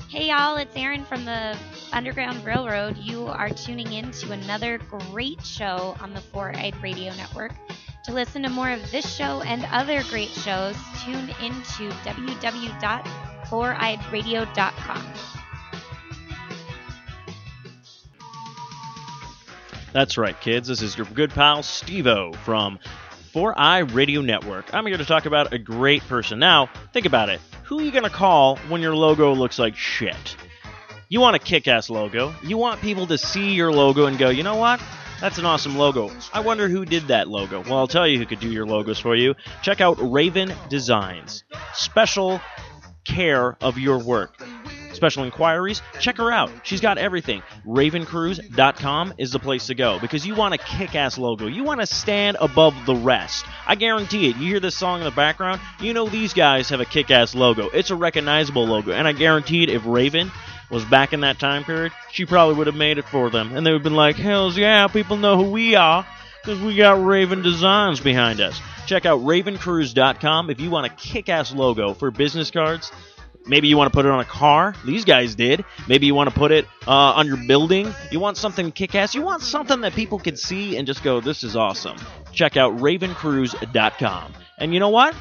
Hey y'all, it's Erin from the Underground Railroad. You are tuning in to another great show on the Four-Eyed Radio Network. To listen to more of this show and other great shows, tune into www.foureyedradio.com. That's right, kids. This is your good pal, Steve-O from Four-Eye Radio Network. I'm here to talk about a great person. Now, think about it. Who are you going to call when your logo looks like shit? You want a kick-ass logo. You want people to see your logo and go, you know what? That's an awesome logo. I wonder who did that logo. Well, I'll tell you who could do your logos for you. Check out Raven Designs. Special care of your work. Special inquiries, check her out. She's got everything. RavenCruise.com is the place to go because you want a kick-ass logo. You want to stand above the rest. I guarantee it. You hear this song in the background, you know these guys have a kick-ass logo. It's a recognizable logo, and I guarantee it if Raven was back in that time period, she probably would have made it for them. And they would have been like, hells yeah, people know who we are because we got Raven Designs behind us. Check out RavenCruise.com if you want a kick-ass logo for business cards. Maybe you want to put it on a car. These guys did. Maybe you want to put it on your building. You want something kick-ass. You want something that people can see and just go, this is awesome. Check out RavenCruise.com. And you know what?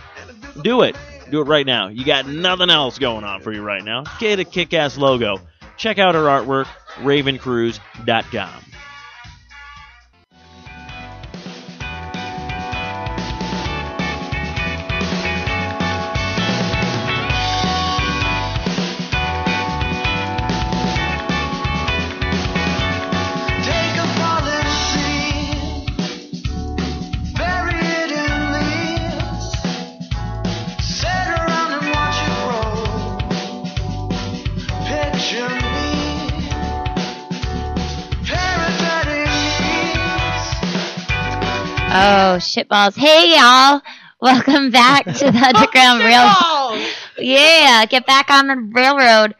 Do it. Do it right now. You got nothing else going on for you right now. Get a kick-ass logo. Check out her artwork, RavenCruise.com. Oh, shitballs. Hey, y'all. Welcome back to the Underground Railroad. Yeah, get back on the railroad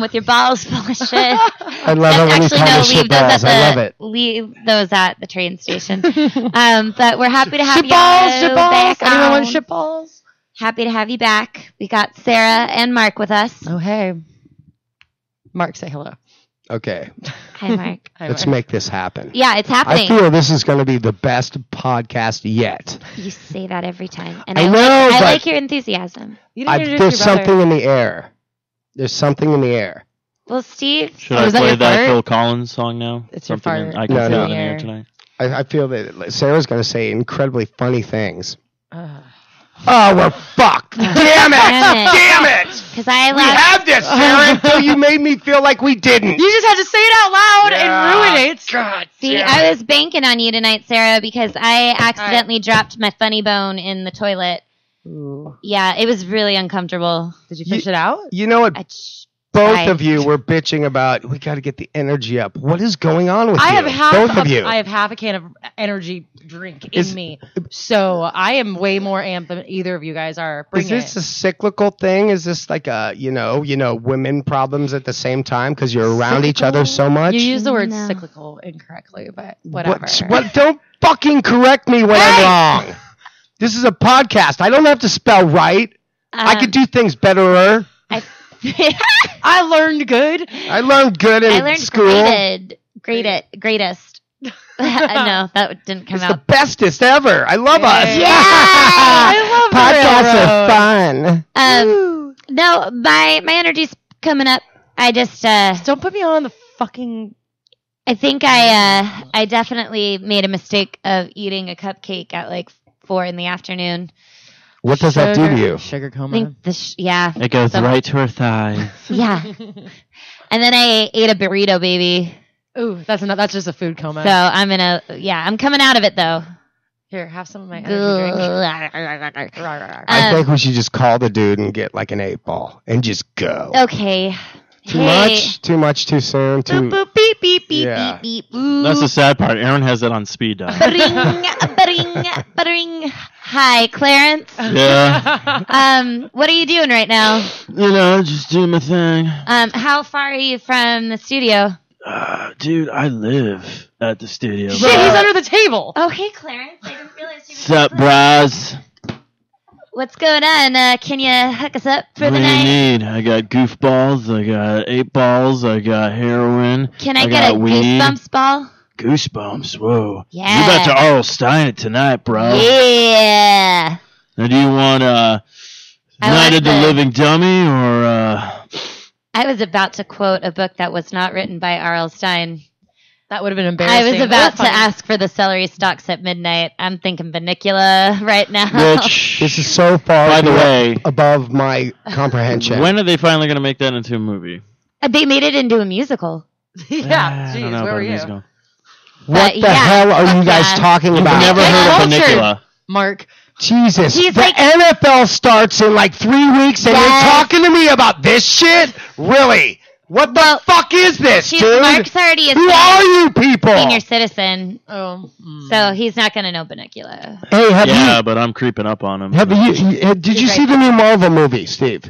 with your balls full of shit. I love it when you call me shitballs. I love it. Leave those at the train station. But we're happy to have you shitballs. back on. Anyone want shitballs? Happy to have you back. We got Sarah and Mark with us. Oh, hey. Mark, say hello. Okay. Hi, Mark. Let's make this happen. Yeah, it's happening. I feel this is going to be the best podcast yet. You say that every time. And I know, I like your enthusiasm. There's something in the air. There's something in the air. Well, Steve. Should I play that Phil Collins song now? It's your fart. I can feel it in the air tonight. I feel that Sarah's going to say incredibly funny things. Oh, we're fucked. Damn it. Damn it. Because I we have this, Sarah, until you made me feel like we didn't. You just had to say it out loud and ruin it. God. See, I was banking on you tonight, Sarah, because I accidentally dropped my funny bone in the toilet. Ooh. Yeah, it was really uncomfortable. Did you fish it out? You know what? Both of you were bitching about, we got to get the energy up. What is going on with you? Both of you. I have half a can of energy drink in me. So I am way more amped than either of you guys are. Is this a cyclical thing? Is this like a, women problems at the same time because you're around each other so much? You use the word cyclical incorrectly, but whatever. What? Don't fucking correct me when I'm wrong. This is a podcast. I don't have to spell right. I could do things betterer. I learned good. I learned good in school. Greatest. No, that didn't come it's out. It's the bestest ever. I love us. Yeah, I love podcasts are fun. No, my energy's coming up. I just don't put me on the fucking. I think I definitely made a mistake of eating a cupcake at like 4 p.m. What does that do to you? Sugar coma. It goes right to her thighs. Yeah. And then I ate a burrito, baby. Ooh, that's just a food coma. So I'm coming out of it though. Here, have some of my energy drink. I think we should just call the dude and get like an 8-ball and just go. Okay. Too much? Too much too soon? Boop, boop, beep, beep, beep, yeah. beep, beep. Ooh. That's the sad part. Aaron has that on speed dial. Buttering. Hi, Clarence. Yeah. What are you doing right now? Just doing my thing. How far are you from the studio? Dude, I live at the studio. Shit, he's under the table. Oh, hey, Clarence. I didn't realize you were Sup, bros? What's going on? Can you hook us up for the What do night? you need? I got goofballs, I got 8 balls, I got heroin. Can I get a weed. Goosebumps ball? Goosebumps, whoa. Yeah. You about to R.L. Stein it tonight, bro. Yeah. Now, do you want Night want of the Living Dummy or I was about to quote a book that was not written by R.L. Stein. That would have been embarrassing. I was about to Funny. ask for the celery stalks at midnight. I'm thinking Banicula right now. which? This is so far By the way, above my comprehension. when are they finally going to make that into a movie? They made it into a musical. Yeah, I don't jeez, know where about were a you? musical. What the yeah, hell are you guys yeah. talking You've about? never Get heard of cultured. Banicula. Mark. Jesus. He's the like- NFL starts in like 3 weeks and Yes. you're talking to me about this shit? Really? What the Well, fuck is this, She's, dude? Mark's already a Who are you people? senior citizen, Oh. so he's not going to know Banicula. Hey, Yeah, but I'm creeping up on him. did you see the new Marvel movie, Steve?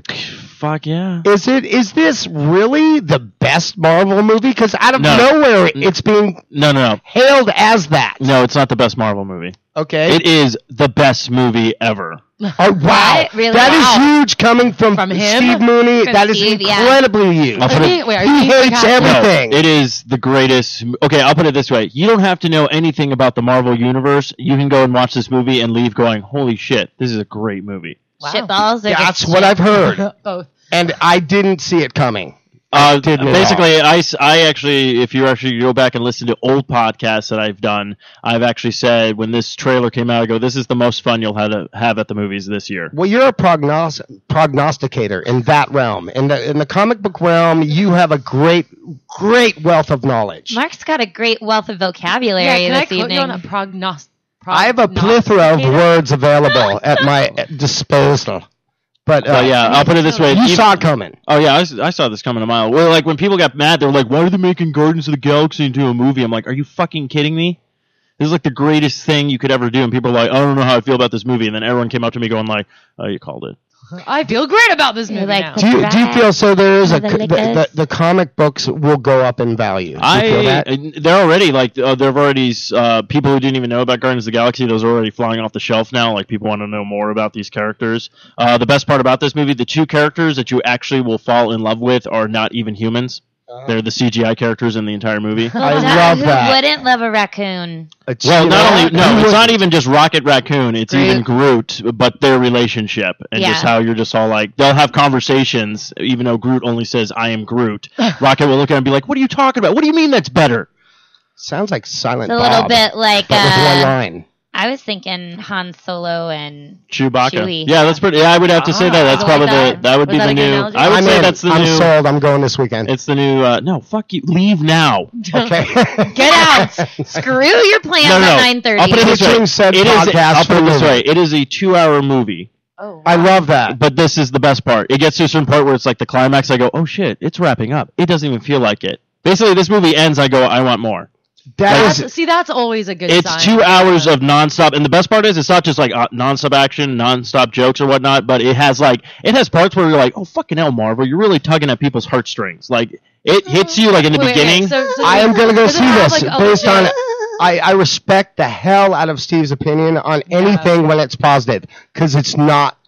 Fuck yeah. Is this really the best Marvel movie? Because out of No. nowhere, it's being No. hailed as that. No, it's not the best Marvel movie. Okay. It is the best movie ever. Oh, wow. What? Really? That is Wow. huge coming from From him? Steve Mooney. From That is Steve, yeah. incredibly huge. I'll put it- Wait, are He you hates like- everything. No, it is the greatest. Okay, I'll put it this way. You don't have to know anything about the Marvel Universe. You can go and watch this movie and leave going, holy shit, this is a great movie. Wow. Shitballs? Or That's just what shit? I've heard. Both. And I didn't see it coming. Didn't at Basically, I actually, if you actually go back and listen to old podcasts that I've done, I've actually said when this trailer came out, I go, this is the most fun you'll have at the movies this year. Well, you're a prognosticator in that realm. In the comic book realm, you have a great wealth of knowledge. Mark's got a great wealth of vocabulary Yeah, can I this quote evening. you on a prognost? I have a plethora of words available at my disposal. But But yeah, I'll put it this way. you saw it coming. Oh yeah, I saw this coming a mile. Well, like when people got mad, they were like, "Why are they making Guardians of the Galaxy into a movie?" I'm like, "Are you fucking kidding me? This is like the greatest thing you could ever do." And people are like, "I don't know how I feel about this movie." And then everyone came up to me going like, "Oh, you called it." I feel great about this You're movie like, now. Do you feel so? There is Mother lickers. the comic books will go up in value. Do you feel that? They're already like there have already people who didn't even know about Guardians of the Galaxy. Those are already flying off the shelf now. Like people want to know more about these characters. The best part about this movie, the 2 characters that you actually will fall in love with are not even humans. They're the CGI characters in the entire movie. I love Who that. wouldn't love a raccoon? Well, not only who it's not wouldn't? even just Rocket Raccoon. It's even Groot, but their relationship and Yeah. just how you're just all like they'll have conversations, even though Groot only says "I am Groot." Rocket will look at him and be like, "What are you talking about? What do you mean that's better?" Sounds like Silent It's a Bob. little bit like but with one line. I was thinking Han Solo and Chewbacca. Chewie. Yeah, that's pretty. Yeah, I would have to say that. That's I probably like that. that would Was be that the a good new. analogy? I would I'm say in. that's the I'm new. sold. I'm going this weekend. It's the new. No, fuck you. Leave now. Okay. Get out! Screw your plans No. at 9:30. I'll put it this way. Pitching said It is. podcast I'll put it for this movie. way. It is a 2-hour movie. Oh, I love that. But this is the best part. It gets to a certain point where it's like the climax. I go, oh shit, it's wrapping up. It doesn't even feel like it. Basically, this movie ends. I go, I want more. That's always a good It's sign. 2 hours of nonstop, and the best part is it's not just like nonstop action, nonstop jokes or whatnot, but it has parts where you're like, oh fucking hell, Marvel, you're really tugging at people's heartstrings. Like it hits you like in the Wait, beginning. so I am going to go does it see have, this like, a based on. legit- I respect the hell out of Steve's opinion on anything when it's positive because it's not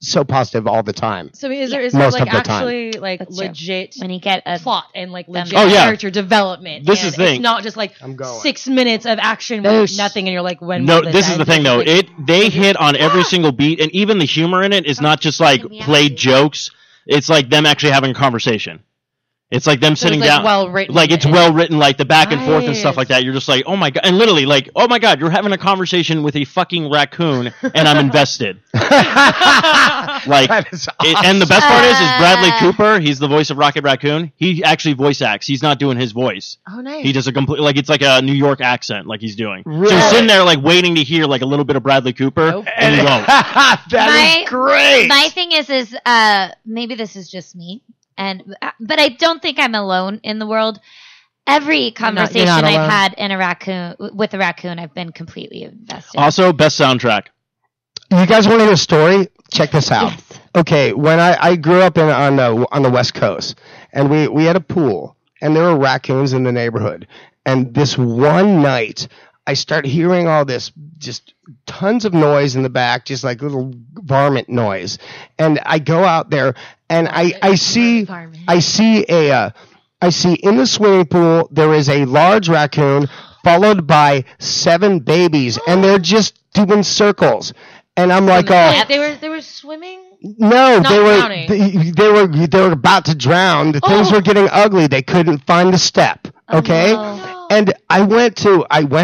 so positive all the time. So is there Most like of the time. actually like That's true. legit when you get a plot and like legit Oh, yeah. character development? This and is the thing. It's not just like I'm going. 6 minutes of action with There's- nothing, and you're like, when? No, will this is the end? thing though. Like, They hit on every single beat, and even the humor in it is not just like played jokes. It's like them actually having a conversation. It's like them So it's, sitting like, down. well written Like it's and- well written, like the back and forth and stuff Nice. like that. You're just like, oh my god, and literally like, oh my god, you're having a conversation with a fucking raccoon, and I'm invested. Like, That is and the best part is Bradley Cooper. He's the voice of Rocket Raccoon. He actually voice acts. He's not doing his voice. Oh, nice. He does a complete, like it's like a New York accent, like he's doing. So Really? you're sitting there like waiting to hear like a little bit of Bradley Cooper, Nope. and you won't. That is great. My thing is maybe this is just me, but I don't think I'm alone in the world. Every conversation not I've alone. had with a raccoon, I've been completely invested. Also, best soundtrack. You guys want to hear a story? Check this out. Yes. Okay, when I grew up on the West Coast, and we had a pool, and there were raccoons in the neighborhood. And this one night, I start hearing all this, just tons of noise in the back, just like little varmint noise. And I go out there, and I see in the swimming pool there is a large raccoon followed by 7 babies, and they're just doing circles. And I'm like, oh, they were swimming. No, they were about to drown. The things were getting ugly. They couldn't find the step. Okay. Oh, no. And I went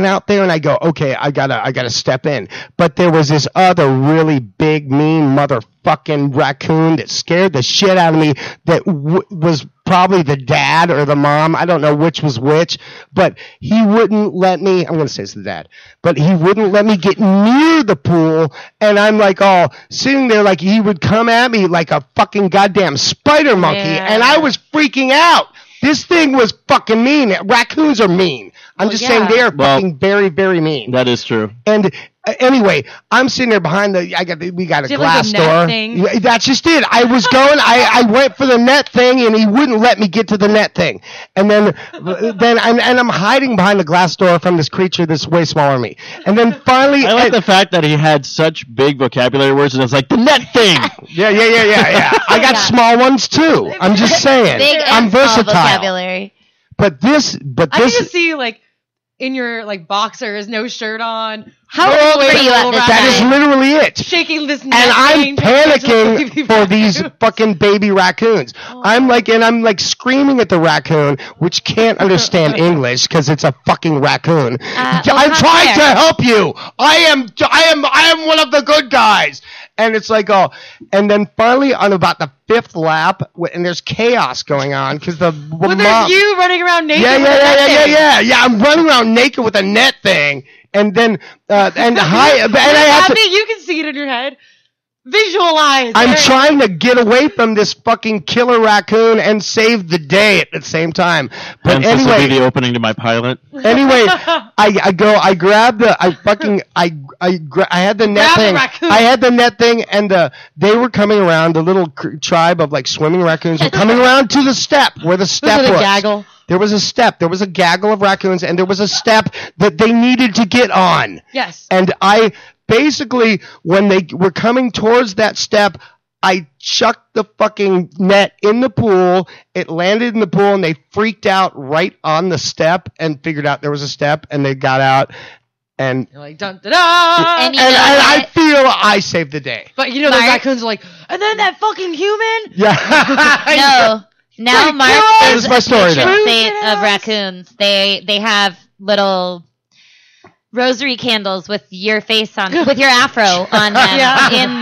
out there and I go, okay, I gotta step in. But there was this other really big, mean motherfucking raccoon that scared the shit out of me. That was probably the dad or the mom. I don't know which was which, but he wouldn't let me. I'm gonna say it's the dad, but he wouldn't let me get near the pool. And I'm like, oh, sitting there like he would come at me like a fucking goddamn spider monkey, and I was freaking out. This thing was fucking mean. Raccoons are mean. I'm just saying they are fucking very, very mean. That is true. And anyway, I'm sitting there behind we got a glass door. Yeah, that's just it. I was going, I went for the net thing, and he wouldn't let me get to the net thing. And then I'm hiding behind the glass door from this creature that's way smaller than me. And then finally, I like the fact that he had such big vocabulary words, and it's like the net thing. Yeah. I got small ones too. I'm just saying. Big I'm and small versatile. vocabulary. But this, I need to see you like in your like boxers, no shirt on. How old were you at this time? that is literally it. Shaking this, And I'm panicking for these fucking baby raccoons. I'm like screaming at the raccoon, which can't understand English because it's a fucking raccoon. I'm trying to help you. I am one of the good guys. And it's like, oh, and then finally on about the 5th lap, and there's chaos going on because there's you running around naked. Yeah. I'm running around naked with a net thing, and then you can see it in your head. Visualize. I'm trying to get away from this fucking killer raccoon and save the day at the same time. But anyway, this will be the opening to my pilot. Anyway, I had the net thing. I had the net thing, and they were coming around. The little tribe of like swimming raccoons were coming around to the step where the step was. Gaggle. There was a step. There was a gaggle of raccoons, and there was a step that they needed to get on. Yes. And I basically, when they were coming towards that step, I chucked the fucking net in the pool. It landed in the pool, and they freaked out right on the step and figured out there was a step, and they got out. And you're like, dun da da! And I feel I saved the day. But you know, those raccoons are like, and then that fucking human? Yeah. No. Now Mark is my story a saint of raccoons. They have little rosary candles with your face on, with your afro on them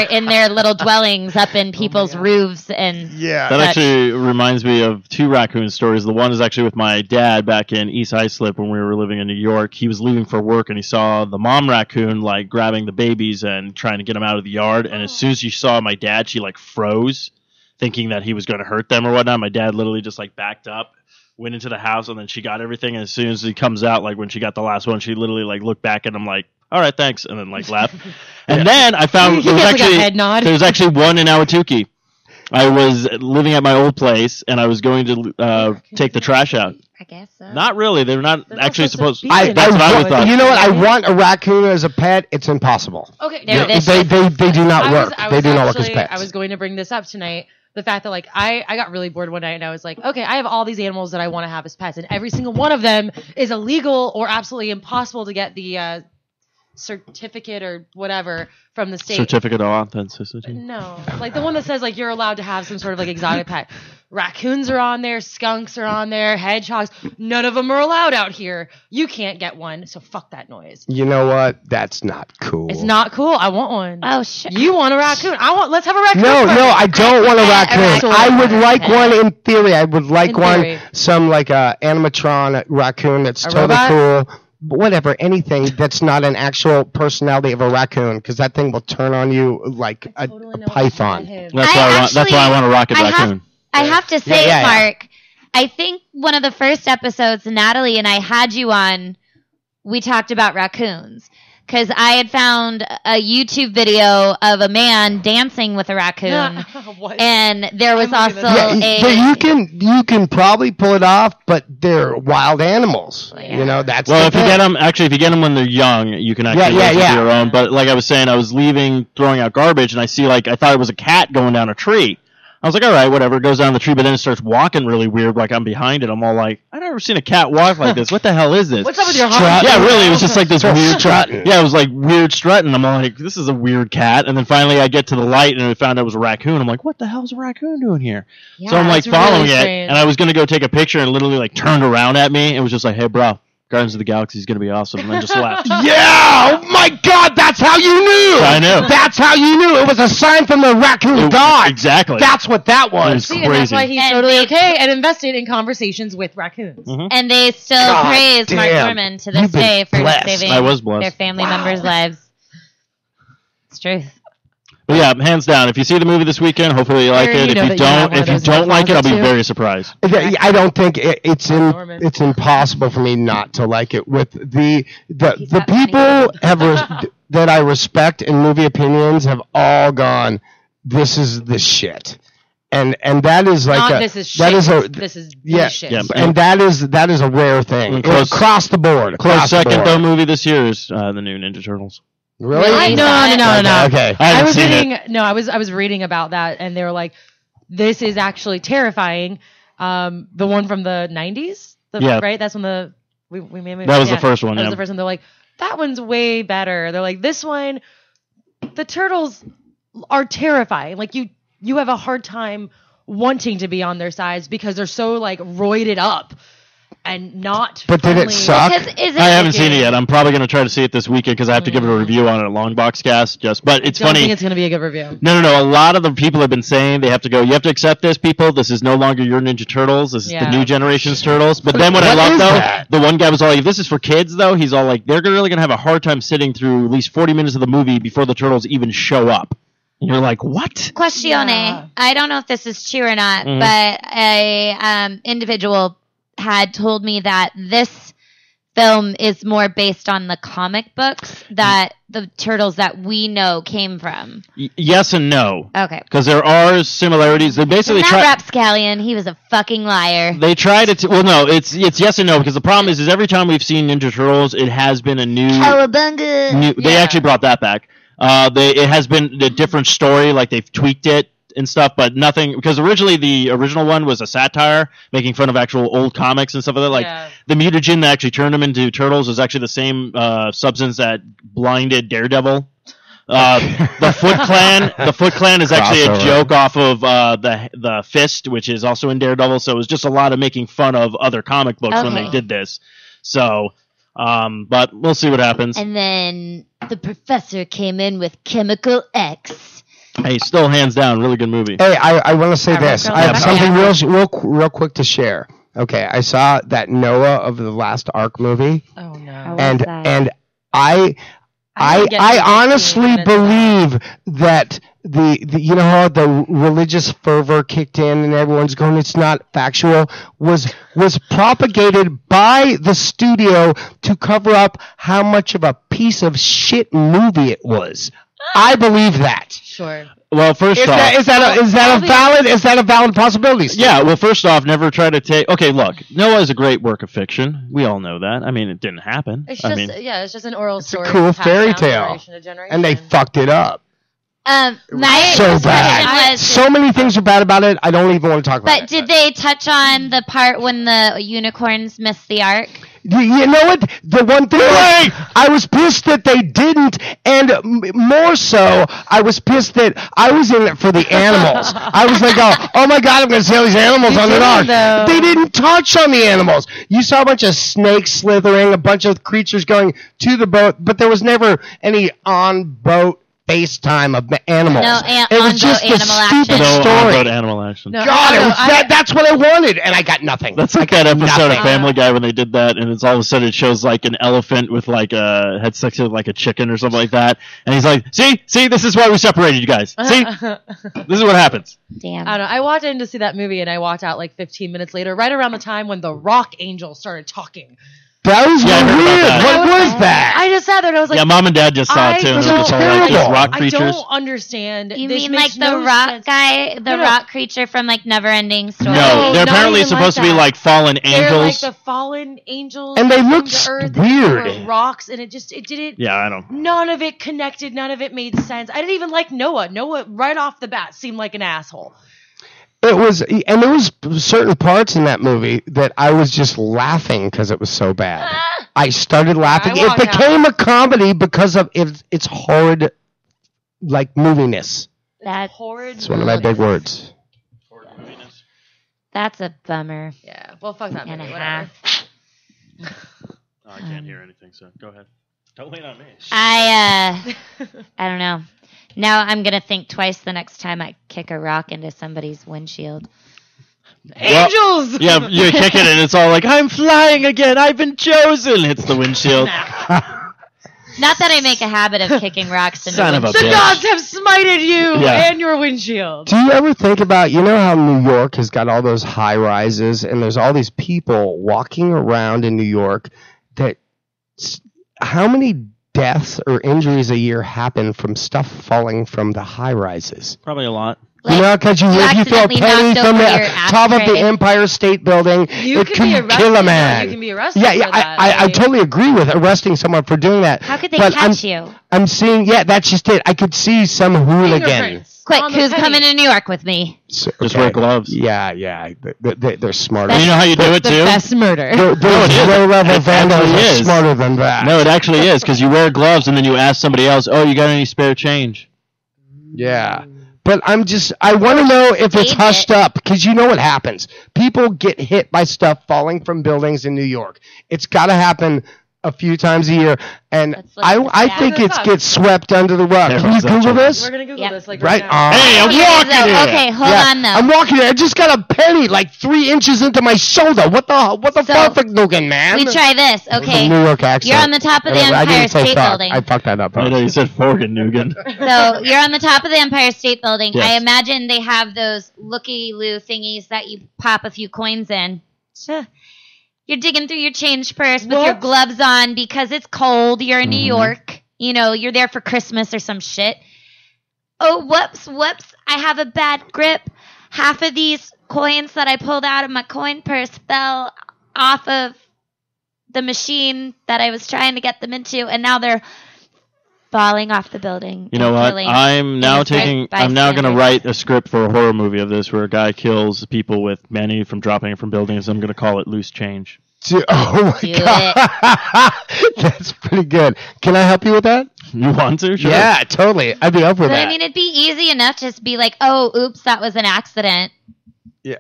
in their little dwellings up in people's roofs and that actually reminds me of 2 raccoon stories. The one is actually with my dad back in East Islip when we were living in New York. He was leaving for work and he saw the mom raccoon like grabbing the babies and trying to get them out of the yard. And as soon as she saw my dad, she like froze, thinking that he was going to hurt them or whatnot. My dad literally just like backed up, went into the house, and then she got everything. And as soon as he comes out, like when she got the last one, she literally like looked back at him like, all right, thanks, and then like left. And then I found there was actually one in Ahwatukee. I was living at my old place, and I was going to take the trash out. I guess so. Not really. They're not actually supposed to. That's what I thought. You know what? I want a raccoon as a pet. It's impossible. Okay. They do not work. They do not work as pets. I was going to bring this up tonight. The fact that like I got really bored one night and I was like, okay, I have all these animals that I want to have as pets, and every single one of them is illegal or absolutely impossible to get the certificate or whatever from the state. Certificate of authenticity? No. Like the one that says like you're allowed to have some sort of like exotic pet. Raccoons are on there, skunks are on there, hedgehogs. None of them are allowed out here. You can't get one, so fuck that noise. You know what? That's not cool. It's not cool. I want one. Oh shit. You want a raccoon? Let's have a raccoon. No, I don't want a raccoon. I would like one in theory. I would like some like animatron raccoon that's totally cool. Whatever, anything that's not an actual personality of a raccoon, because that thing will turn on you like a python. That's why I want a rocket raccoon. I have to say, Mark, I think one of the first episodes Natalie and I had you on, we talked about raccoons. because I had found a YouTube video of a man dancing with a raccoon, What? and there was I'm looking also at but you can probably pull it off, but they're wild animals. Yeah. You know, that's Well, the if you thing. get them when they're young, you can actually raise them to your own. But like I was saying, I was leaving, throwing out garbage, and I see I thought it was a cat going down a tree. I was like, all right, whatever. It goes down the tree, but then it starts walking really weird, like I'm behind it. I'm all like, I've never seen a cat walk like this. What the hell is this? What's up with your Strut. heart? Yeah, really. It was just like this weird strutting. Yeah, it was like weird strutting. I'm all like, this is a weird cat. And then finally I get to the light and I found it was a raccoon. I'm like, what the hell's a raccoon doing here? Yeah, so I'm like it's really following it, strange. and I was going to go take a picture and literally like turned around at me and was just like, hey, bro, Guardians of the Galaxy is going to be awesome. And then just left. Yeah! Oh my God, that's how you knew! I know. That's how you knew! It was a sign from the raccoon god! Exactly. That's what that was! See, and that's Crazy. why he's And totally they- okay and invested in conversations with raccoons. and they still God praise Mark damn. Norman to this You've been day for blessed. saving I was blessed. their family members' lives. It's truth. But yeah, hands down. If you see the movie this weekend, hopefully you like Or, it. you know If that you you have don't, one of if you those don't like it, I'll be closets, too. very surprised. I don't think Norman. it's impossible for me not to like it. With the He's the that funny. people that I respect in movie opinions have all gone, this is the shit, and that is like Not a, this is shit. that is a This is yeah, shit. Yeah. and that is a rare thing. And close- across the board. Close across the second board. though movie this year is the new Ninja Turtles. Really? Really? No. Okay. I haven't was seen reading. it. No, I was reading about that, and they were like, "This is actually terrifying." The one from the '90s, Yeah. right? That's when we made. That was the first one, That yeah. was the first one. They're like, that one's way better. They're like, this one, the turtles are terrifying. Like you have a hard time wanting to be on their sides because they're so like roided up and not. But did it friendly. suck? Because is it I haven't seen it yet. I'm probably going to try to see it this weekend because I have to give it a review on a long box cast. But it's I don't funny. think it's gonna be a good review. No. A lot of the people have been saying they have to go. You have to accept this, people. This is no longer your Ninja Turtles. This is the Yeah. new generation's Turtles. But then what I What love is though, that? the one guy was all like, "This is for kids." Though he's all like, "They're really going to have a hard time sitting through at least 40 minutes of the movie before the Turtles even show up." And you're like, "What?" Questione. Yeah. I don't know if this is true or not, Mhm. but a individual had told me that this film is more based on the comic books that the turtles that we know came from. Yes and no, Okay. because there are similarities. They basically Isn't try. that Rapscallion? He was a fucking liar. They tried it. Well, no, it's yes and no because the problem is every time we've seen Ninja Turtles, it has been a new. Cowabunga. They actually brought that back. It has been a different story, like they've tweaked it and stuff, but nothing because originally the original one was a satire making fun of actual old comics and stuff like that. Like Yeah. the mutagen that actually turned them into turtles was actually the same substance that blinded Daredevil. The Foot Clan is actually a Crossover. joke off of the Fist, which is also in Daredevil. So it was just a lot of making fun of other comic books when they Okay. did this. So, but we'll see what happens. And then the professor came in with Chemical X. Hey, still hands down, really good movie. Hey, I want to say Alright, this. go I have back. something real quick to share. Okay, I saw that Noah of the last Ark movie, Oh no. Oh, and that? and I didn't get to I 15 honestly minutes of believe that the you know how the religious fervor kicked in and everyone's going it's not factual was propagated by the studio to cover up how much of a piece of shit movie it was. I believe that. Sure. Well, first Is off, that a valid possibility? Steve? yeah. Well, first off, never try to take. Okay, look, Noah is a great work of fiction. We all know that. I mean, it didn't happen. It's I just mean, it's just an oral It's a story. cool passed fairy down tale. generation to generation. And they fucked it up. My So question bad. was, So many things are bad about it. I don't even want to talk about but it. did they touch on the part when the unicorns missed the ark? You know what? The one thing I was pissed that they didn't, and more so, I was pissed that I was in it for the animals. I was like, oh my god, I'm going to see all these animals on the did, ark. though. They didn't touch on the animals. You saw a bunch of snakes slithering, a bunch of creatures going to the boat, but there was never any on-boat FaceTime of animals. No, it was on-boat just the animal stupid action. no story. on-boat animal action. No, God, no, that's what I wanted, and I got nothing. That's like that episode nothing. of Family Guy when they did that, and it's all of a sudden it shows like an elephant with like had sex with like a chicken or something like that, and he's like, "See, this is why we separated you guys. See, this is what happens." Damn. I don't know. I walked in to see that movie and I walked out like 15 minutes later, right around the time when the rock angel started talking. That was Yeah, I heard about weird. that. What was that? I just sat there and I was like, Yeah, Mom and Dad just saw it too. And don't- they're just all like, these rock I creatures. don't understand. You This mean makes like the no rock sense. guy, the No. rock creature from like Neverending Story? No, they're not apparently even supposed to like be that. like fallen They're like angels. the fallen angels. And they that came looked to Earth weird. And they were rocks, and it didn't. Yeah, I don't. None of it connected. None of it made sense. I didn't even like Noah. Noah, right off the bat, seemed like an asshole. It was, and there was certain parts in that movie that I was just laughing because it was so bad. I started laughing. I It walked out. became a comedy because of its horrid, like, moviness. That's Horrid. It's one of my big words. a bummer. Yeah. Well, fuck that And movie. a Whatever. half. I can't hear anything, so go ahead. Don't lean on me. I don't know. Now I'm gonna think twice the next time I kick a rock into somebody's windshield. Angels. Yeah, you kick it and it's all like, I'm flying again. I've been chosen. Hits the windshield. Not that I make a habit of kicking rocks into Son of a The windshields. bitch. gods have smited you Yeah. and your windshield. Do you ever think about, you know how New York has got all those high rises and there's all these people walking around in New York that, how many deaths or injuries a year happen from stuff falling from the high rises? Probably a lot. You know, because if you throw a accidentally penny knocked from over the your top of the ashtray. Empire State Building, You it can can be arrested. kill a though. man. You can be arrested. Yeah, yeah, for that. I totally agree with arresting someone for doing that. How could they But catch you? I'm seeing, yeah, that's just it. I could see some hooligan. Fingerprints Quick, on the who's penny. coming to New York with me? So, Just wear gloves. Yeah, yeah, they're smarter. And you know how you do it The too? best murder. Those low-level It vandals actually are is. smarter than that. No, it actually is because you wear gloves and then you ask somebody else, "Oh, you got any spare change?" Yeah. But I want to know if it's Gauge hushed it. up, because you know what happens. People get hit by stuff falling from buildings in New York. It's got to happen a few times a year, and Let's look at I the think stats. it gets swept under the rug. Can you Everyone's Google up this? We're gonna Google Yep. this like Right now. on. Hey, I'm Here it is, walking though. here. Okay, hold Yeah, on though. I'm walking here. I just got a penny like 3 inches into my shoulder. What the So, fuck, looking man? Let me try this. It was a Okay. New York accent. You're on the top of the I Empire didn't say State fuck. Building. I fucked that up. I know you said Forgan Nugan. So you're on the top of the Empire State Building. Yes. I imagine they have those looky-loo thingies that you pop a few coins in. Sure. You're digging through your change purse with your What? gloves on because it's cold. You're in New York. You know, you're there for Christmas or some shit. Oh, whoops. I have a bad grip. Half of these coins that I pulled out of my coin purse fell off of the machine that I was trying to get them into, and now they're falling off the building. You know and what? killing I'm now innocent I'm now going to bystanders. write a script for a horror movie of this where a guy kills people with money from dropping it from buildings. I'm going to call it Loose Change. Oh my Do god, that's pretty good. Can I help you with that? You want to? Sure. Yeah, totally. I'd be up with But that. I mean, it'd be easy enough to just be like, "Oh, oops, that was an accident." Yeah,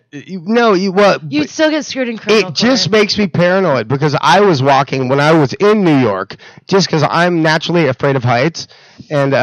what? You'd still get screwed in criminal It just court. makes me paranoid because I was walking when I was in New York, just because I'm naturally afraid of heights, and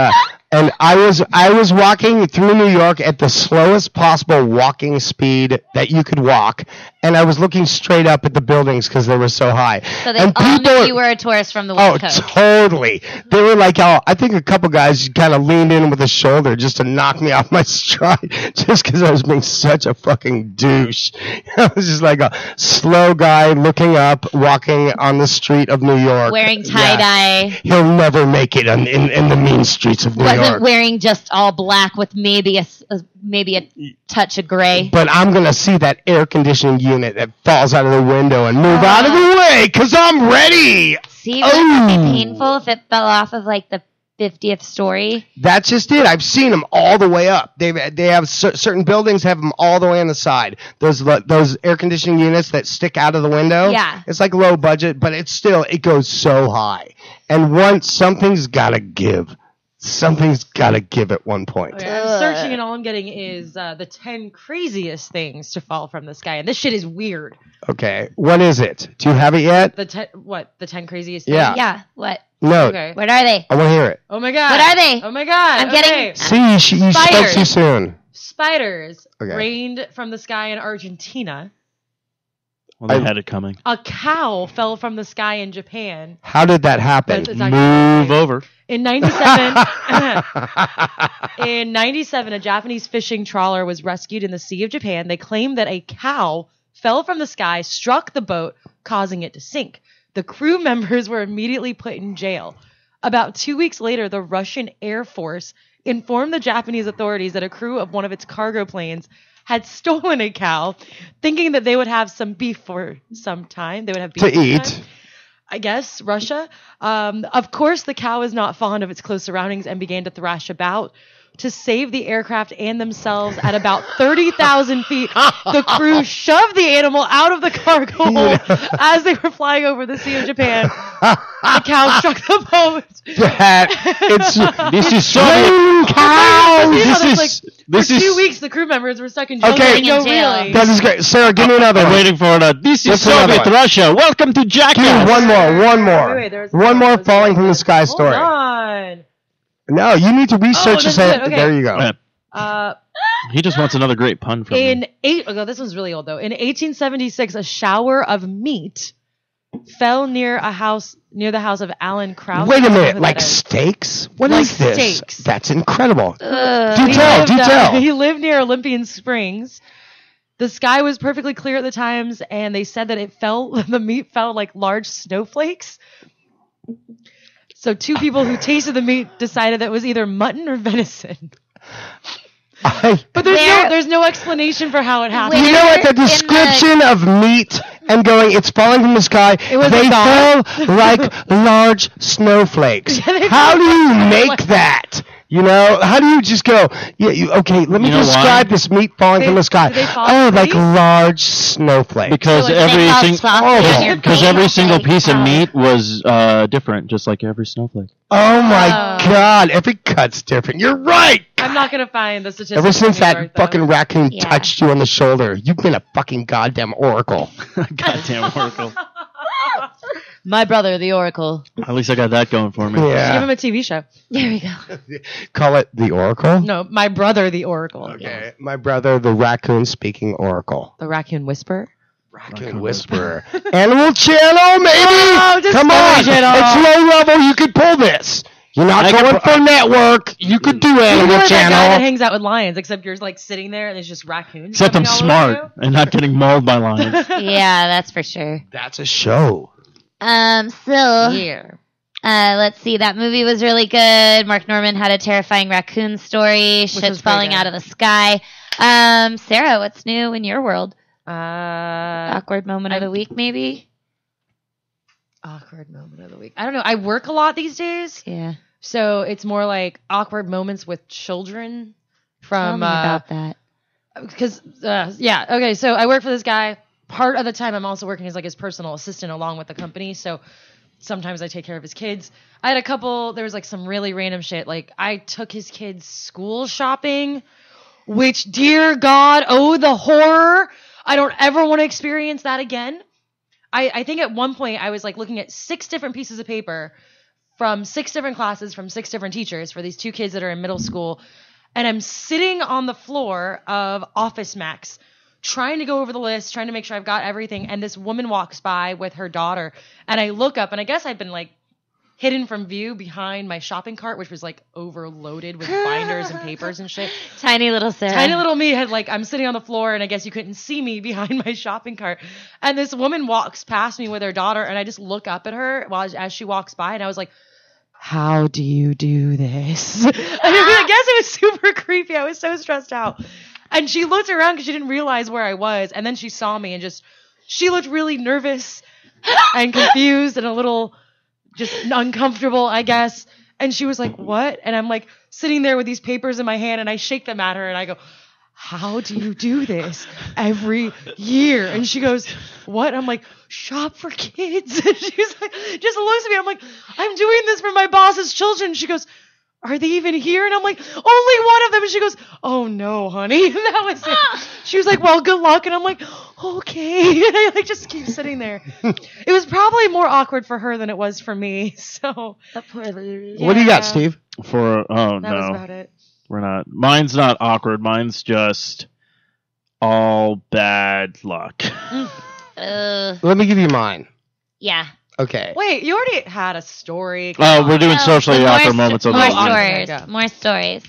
I was walking through New York at the slowest possible walking speed that you could walk, and I was looking straight up at the buildings because they were so high. So they and all people knew are- you were a tourist from the Oh, West Coast. totally. They were like, I think a couple guys kind of leaned in with a shoulder just to knock me off my stride, just because I was being such a fucking douche. I was just like a slow guy looking up, walking on the street of New York. Wearing Yeah. tie-dye. He'll never make it in the mean streets of New Wasn't York. wearing just all black with maybe a touch of gray. But I'm going to see that air conditioning unit that falls out of the window and move out of the way because I'm ready. See, wouldn't it Oh. be painful if it fell off of like the 50th story? That's just it. I've seen them all the way up. They have certain buildings have them all the way on the side. Those air conditioning units that stick out of the window. Yeah. It's like low budget, but it goes so high. And once something's got to give. Something's got to give at one point. Okay, I'm searching and all I'm getting is the 10 craziest things to fall from the sky. And this shit is weird. Okay, what is it? Do you have it yet? The 10 craziest Yeah. things? Yeah. What? No. Okay. What are they? I want to hear it. Oh my god. What are they? Oh my god. I'm okay. getting- See, you spoke Spiders. too soon. Spiders Okay. rained from the sky in Argentina. Well, they had it coming. A cow fell from the sky in Japan. How did that happen? That's exactly Move over. In 97, in 97, a Japanese fishing trawler was rescued in the Sea of Japan. They claimed that a cow fell from the sky, struck the boat, causing it to sink. The crew members were immediately put in jail. About 2 weeks later, the Russian Air Force informed the Japanese authorities that a crew of one of its cargo planes had stolen a cow, thinking that they would have some beef for some time. They would have beef To for eat. time. I guess, Russia. Of course, the cow is not fond of its close surroundings and began to thrash about. To save the aircraft and themselves at about 30,000 feet, the crew shoved the animal out of the cargo hold as they were flying over the Sea of Japan. The cow struck the boat. This is so cow. This For is 2 weeks, the crew members were stuck in jail. Okay. Like, no, In jail. really. that is great. Sarah, give me another I'm one. waiting for it. This is What's another Soviet one? Russia. Welcome to Give me Jackass. one more. Wait, there's One more there's falling from one. the sky Hold story. on. No, you need to research that's this. it. Okay. There you go. He just wants another great pun from me. This one's really old though. In 1876, a shower of meat fell near the house of Alan Krause. Wait a I don't know minute, who like that is. steaks? What Like is this? steaks. That's incredible. He Do tell. lived, He lived near Olympian Springs. The sky was perfectly clear at the times, and they said that the meat fell like large snowflakes. So 2 people who tasted the meat decided that it was either mutton or venison. But there's no explanation for how it happened. You know what? The In the- description of meat and going, it's falling from the sky. was They a fell thought. like large snowflakes. Yeah, they How fell do you like- make that? You know, how do you just go, okay, let me You know describe why? this meat falling from the sky. Do they fall Oh, in like place? large snowflakes. Because So every they call single sausage or because bacon every single like piece of how- meat was different, just like every snowflake. Oh my God, every cut's different. You're right. I'm not gonna find the statistics. Ever since of New that York, though. fucking raccoon Yeah. touched you on the shoulder, you've been a fucking goddamn oracle. Goddamn Oracle. My brother, the Oracle. At least I got that going for me. Give Yeah. him a TV show. There we go. Call it the oracle? No, my brother, the Oracle. Okay. My brother, the raccoon speaking oracle. The Raccoon Whisperer. Raccoon whisperer. Animal Channel, maybe? Oh, Come Discovery on. Channel. It's low level. You could pull this. You're not I going could for network. You could do You're Animal like that guy that Channel. hangs out with lions, except you're like sitting there and there's just raccoons. Except I'm jumping all over smart and not getting mauled by lions. Yeah, that's for sure. That's a show. So you. Yeah. let's see. That movie was really good. Mark Norman had a terrifying raccoon story. was Shit's very falling good. out of the sky. Sarah, what's new in your world? Awkward Awkward moment of the week, maybe? moment of the week. I don't know. I work a lot these days, Yeah. so it's more like awkward moments with children Tell from me about that. because yeah, okay, so I work for this guy. Part of the time I'm also working as like his personal assistant along with the company, so sometimes I take care of his kids. I had a couple, there was like some really random shit, like I took his kids school shopping, which, dear God, oh, the horror. I don't ever want to experience that again. I think at one point I was like looking at 6 different pieces of paper from 6 different classes from 6 different teachers for these 2 kids that are in middle school. And I'm sitting on the floor of Office Max trying to go over the list, trying to make sure I've got everything. And this woman walks by with her daughter. And I look up, and I guess I've been like hidden from view behind my shopping cart, which was like overloaded with binders and papers and shit. Tiny little Sarah. Tiny little me had like, I'm sitting on the floor and I guess you couldn't see me behind my shopping cart. And this woman walks past me with her daughter and I just look up at her as she walks by and I was like, how do you do this? I guess it was super creepy. I was so stressed out. And she looked around because she didn't realize where I was. And then she saw me and she looked really nervous and confused and a little just uncomfortable, I guess. And she was like, what? And I'm like sitting there with these papers in my hand and I shake them at her and I go, how do you do this every year? And she goes, what? I'm like, shop for kids. And she's like, just looks at me. I'm like, I'm doing this for my boss's children. She goes, are they even here? And I'm like, only one of them. And she goes, oh no, honey. And that was it. She was like, well, good luck. And I'm like, okay. And I like just keep sitting there. It was probably more awkward for her than it was for me. So What do you got, Steve? For that was about it. we're not. Mine's not awkward. Mine's just all bad luck. Let me give you mine. Yeah. Okay. Wait, you already had a story. Oh, we're doing Oh, socially more awkward sto- moments of the more week. stories. Yeah. More stories.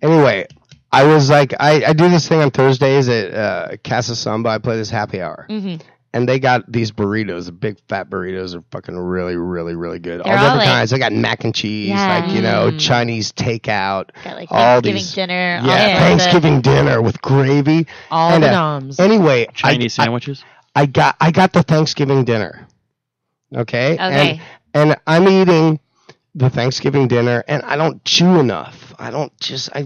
Anyway, I was like, I do this thing on Thursdays at Casa Samba. I play this happy hour. Mm-hmm. and they got these burritos. The big fat burritos are fucking really, really, really good. They're all all different like- kinds. They got mac and cheese, Yeah. like, you know, Chinese takeout. Got like all Thanksgiving these, dinner. yeah, all sorts of- Thanksgiving dinner with gravy. All And, the noms. Anyway, Chinese sandwiches. I got the Thanksgiving dinner. Okay. Okay. And I'm eating the Thanksgiving dinner, and I don't chew enough. I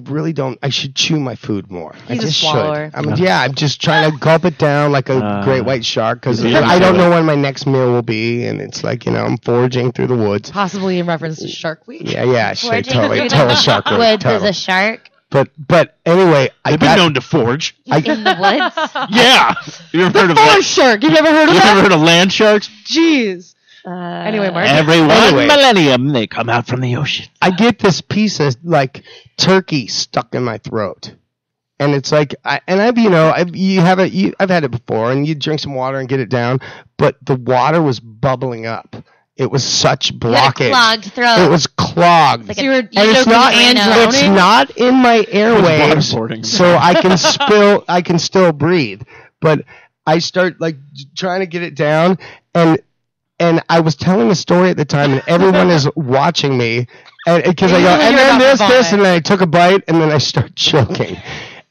really don't. I should chew my food more. He's I a just swallower. should. I'm just trying to gulp it down like a great white shark because Yeah. I don't know when my next meal will be, and it's like, you know, I'm foraging through the woods. Possibly in reference to Shark Week. Yeah, Foraging totally, through total the shark. Week, woods as total. a shark But anyway, They've been known to forge. in the woods. Yeah. You ever heard of Forest shark. You never heard of You that? ever heard of land sharks? Jeez. Uh, Anyway, Mark. Every one Anyway. millennium, they come out from the ocean. I get this piece of like turkey stuck in my throat, and it's like, I've had it before, and you drink some water and get it down, but the water was bubbling up. It was such You had a blockage. clogged throat. It was clogged. Like So you were and it's choking not, and it's drowning? not in my airwaves, waterboarding. so I can still breathe. But I start like trying to get it down, and I was telling a story at the time, and everyone is watching me, and because I go, You're and then about to this, vomit. and then I took a bite, and then I start choking.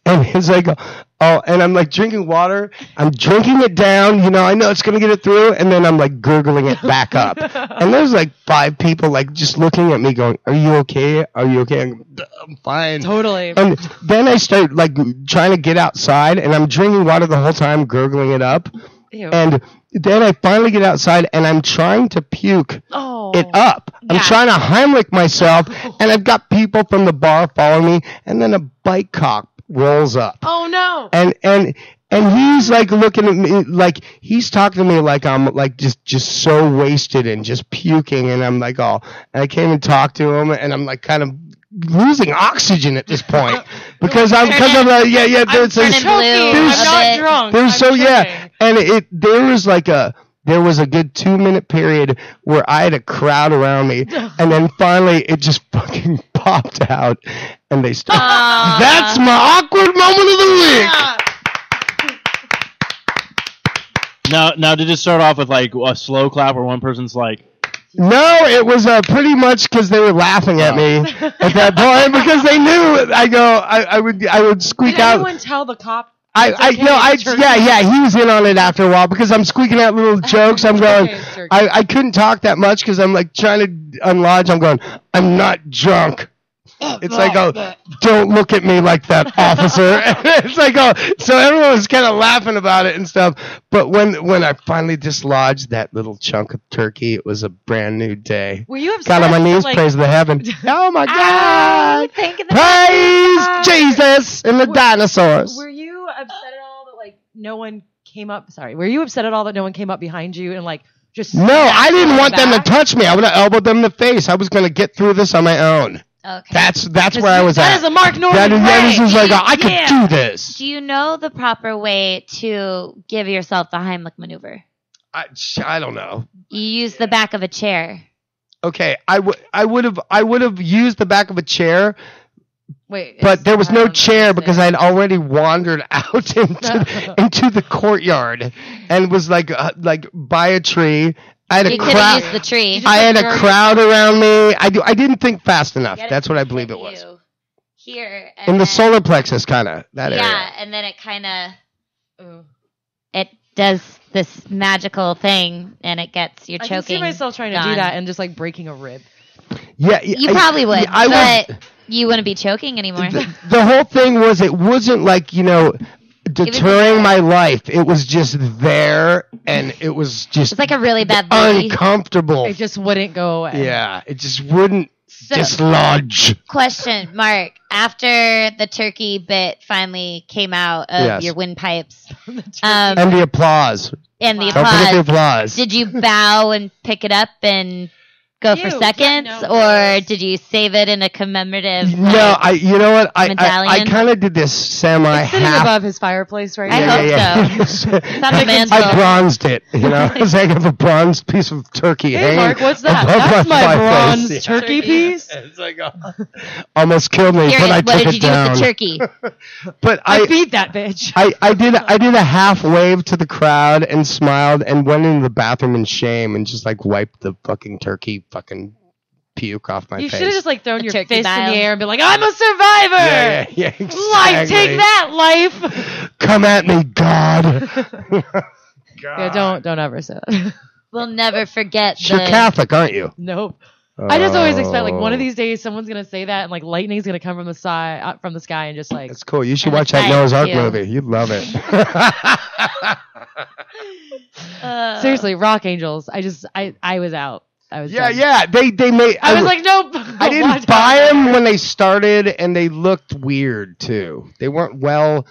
And it's like, oh, and I'm like drinking water. I'm drinking it down. You know, I know it's going to get it through. And then I'm like gurgling it back up. And there's like 5 people like just looking at me going, are you okay? Are you okay? I'm fine. Totally. And then I start like trying to get outside, and I'm drinking water the whole time, gurgling it up. Ew. And then I finally get outside, and I'm trying to puke Oh. it up. I'm Yeah. trying to Heimlich myself, and I've got people from the bar following me, and then a bike cop rolls up, Oh no. and he's like looking at me like he's talking to me like I'm like just so wasted and just puking, and I'm like, oh, and I came and talked to him, and I'm like kind of losing oxygen at this point because I'm turning there's turning blue I'm a not bit. drunk. there's I'm so yeah, choking. and there was a good 2-minute period where I had a crowd around me, and then finally it just fucking popped out, and they stopped. Aw. That's my awkward moment of the week. Now, did it start off with like a slow clap where one person's like, No, it was pretty much because they were laughing at me at that point because they knew I would squeak Did out. anyone tell the cop? He was in on it after a while because I'm squeaking out little jokes. I'm going, It's turkey. I couldn't talk that much because I'm like trying to unlodge. I'm going, I'm not drunk. It's like, oh, don't look at me like that, officer. It's like, oh, so everyone was kind of laughing about it and stuff. But when I finally dislodged that little chunk of turkey, it was a brand new day. Were you upset? Got on my knees, Like, praise the heaven. Oh my Ow, God! thank the Praise Jesus and the dinosaurs. Were you upset at all that like no one came up? Sorry. Were you upset at all that no one came up behind you and like just? No, I didn't want them to back? touch me. I would have elbowed them in the face. I was going to get through this on my own. Okay. That's where I was That at. is a Mark Norman This way. was like, I could Yeah. do this. Do you know the proper way to give yourself the Heimlich maneuver? I don't know. You use the back of a chair. Okay, I would have used the back of a chair, Wait, but there was I no don't chair understand. because I had already wandered out into the courtyard and was like by a tree. I had You a could have crowd. used the tree. I had a crowd around me. I didn't think fast enough. Get it That's what I to believe hit it was. you Here. And In the then- solar plexus, kind of that Yeah, area. and then it kind of Ooh. it does this magical thing, and it gets your I choking. can see myself trying to do gone. that and just like breaking a rib. Yeah, You probably would, I was. but you wouldn't be choking anymore. The whole thing was it wasn't like, deterring my life. It was just there, and it was just It's like a really bad bully. uncomfortable. It just wouldn't go away. Yeah, it just wouldn't So- dislodge. Question, Mark. After the turkey bit finally came out of Yes. your windpipes, And the applause. and the Don't forget the applause, applause. did you bow and pick it up and go Ew, for yeah, seconds, no, or gross. did you save it in a commemorative? No, you know what? I medallion? kind of did this semi It's sitting half. above his fireplace right I now. hope so. It's on the mantle. I bronzed it, you know. It's like I have a bronze piece of turkey Hey, hanging Mark, what's that? above That's my fireplace. bronze turkey piece. It's like almost killed me, Here, but I what took did it you do down. with the turkey? But I beat that bitch. I did a half wave to the crowd and smiled and went into the bathroom in shame and just like wiped the fucking turkey fucking puke off my You face. should have just like thrown The your turkey fist in dial. the air and been like, "I'm a survivor." yeah, exactly. Life, take that, life. Come at me, God. Yeah, don't ever say that. We'll never forget You're the. Catholic, aren't you? Nope. I just always expect like one of Oh. these days someone's gonna say that and like lightning's gonna come from the sky and just like That's cool. You should And watch the that Noah's Ark too. movie. You'd love it. seriously, rock angels. I was out. I was done. yeah. They made. I was like, nope. I didn't buy them when they started, and they looked weird too. They weren't well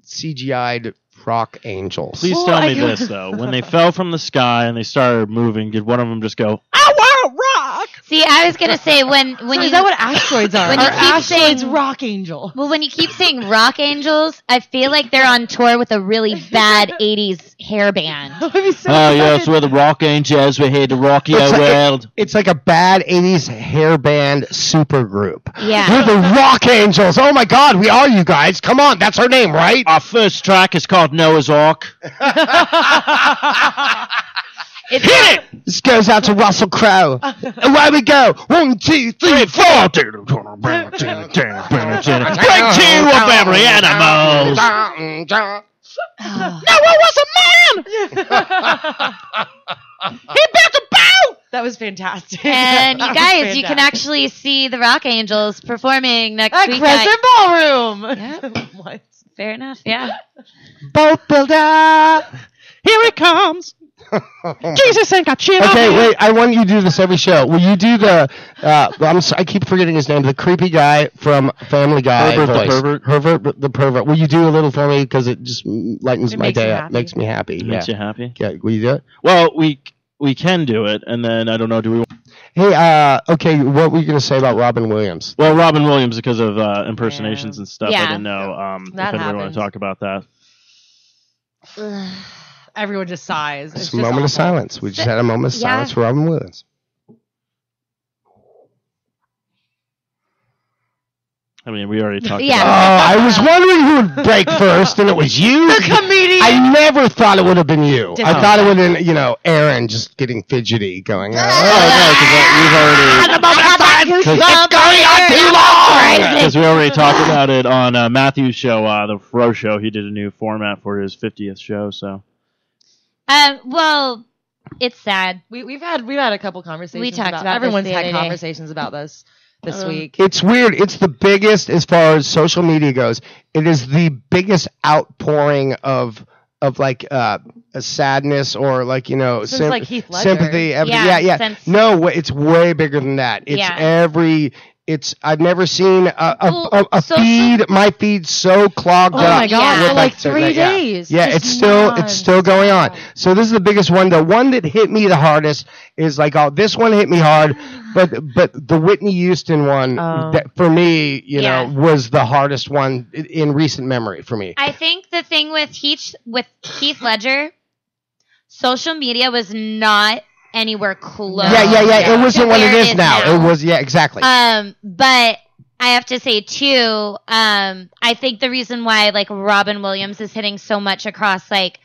CGI'd rock angels. Please Well, tell me I- this though: when they fell from the sky and they started moving, did one of them just go, "I want a rock"? See, I was gonna say when So you is that what asteroids are? when Are you keep asteroids saying- rock angel? well when you keep saying rock angels, I feel like they're on tour with a really bad '80s hair band. I'd be so Oh yes, excited. we're the rock angels. We're here to rock your It's like- world. It's like a bad 80s hair band super group. Yeah. We're the Rock Angels. Oh my God, we are you guys. Come on, that's our name, right? Our first track is called Noah's Ark. It's Hit it! This goes out to Russell Crowe. Away we go. 1, 2, 3, 4. Bring two of every animals. Noah was a man. He built a boat. That was fantastic. And you That was guys, you can fantastic. actually see the Rock Angels performing next At week. Crescent Ballroom. Yeah. What? Fair enough. Yeah. Boat builder. Here it comes. Jesus ain't got shit on Okay, me. wait. I want you to do this every show. Will you do the? I keep forgetting his name. The creepy guy from Family Guy. Herbert the voice. pervert? Herbert the pervert. Will you do a little for me because it just lightens It my makes you day up. happy. Makes me happy. It Yeah. makes you happy? Yeah. Will you do it? Well, we can do it, and then I don't know. Do we? Hey. Okay. What were you gonna say about Robin Williams? Well, Robin Williams because of impersonations Yeah. and stuff. Yeah. I didn't know if That anybody want happens. to talk about that. Everyone just sighs. It's Just just a moment of awful. silence. We just had a moment of Yeah. silence for Robin Williams. I mean, we already talked Yeah. Oh, about I was wondering who would break first, and it was you. The comedian. I never thought it would have been you. Didn't I know thought it that. would have been, Aaron just getting fidgety, going, it. Oh, no, because we already talked about it on Matthew's show, the Fro Show. He did a new format for his 50th show, so. Well, it's sad. We've had a couple conversations. We talked about this everyone's the had other day. conversations about this week. It's weird. It's the biggest, as far as social media goes, it is the biggest outpouring of like a sadness or like, Since, like, Heath Ledger. sympathy. Yeah, since- No, it's way bigger than that. It's Yeah. I've never seen a social- feed, my feed so clogged Oh up. my God, for with, like so 3 that- yeah. days. Yeah, Just it's still going on. So this is the biggest one. The one that hit me the hardest is like, this one hit me hard, but the Whitney Houston one that for me, Yeah. was the hardest one in recent memory for me. I think the thing with Heath Ledger, social media was not anywhere close. Yeah. It wasn't to what where it is now. It was exactly. But I have to say too, I think the reason why like Robin Williams is hitting so much across, like,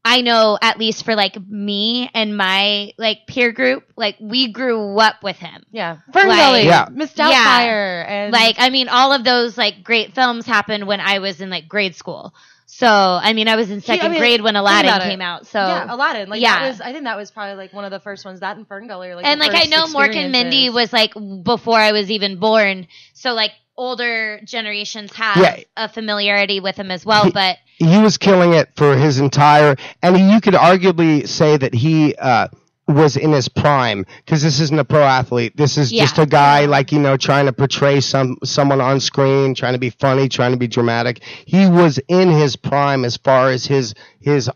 I know at least for like me and my like peer group, like we grew up with him. Yeah. Ferngully. Yeah. Miss Doubtfire. And Like, I mean, all of those like great films happened when I was in like grade school. So, I mean, I was in second grade when Aladdin about it. came out. So, yeah, Aladdin. Like, yeah. I think that was probably like one of the first ones. That and Ferngully are like and the like I first know Mork and Mindy experiences. was like before I was even born. So like older generations have Yeah. a familiarity with him as well. But He was killing it for his entire, and you could arguably say that he was in his prime, because this isn't a pro athlete. This is just Yeah. a guy like, trying to portray someone on screen, trying to be funny, trying to be dramatic. He was in his prime as far as his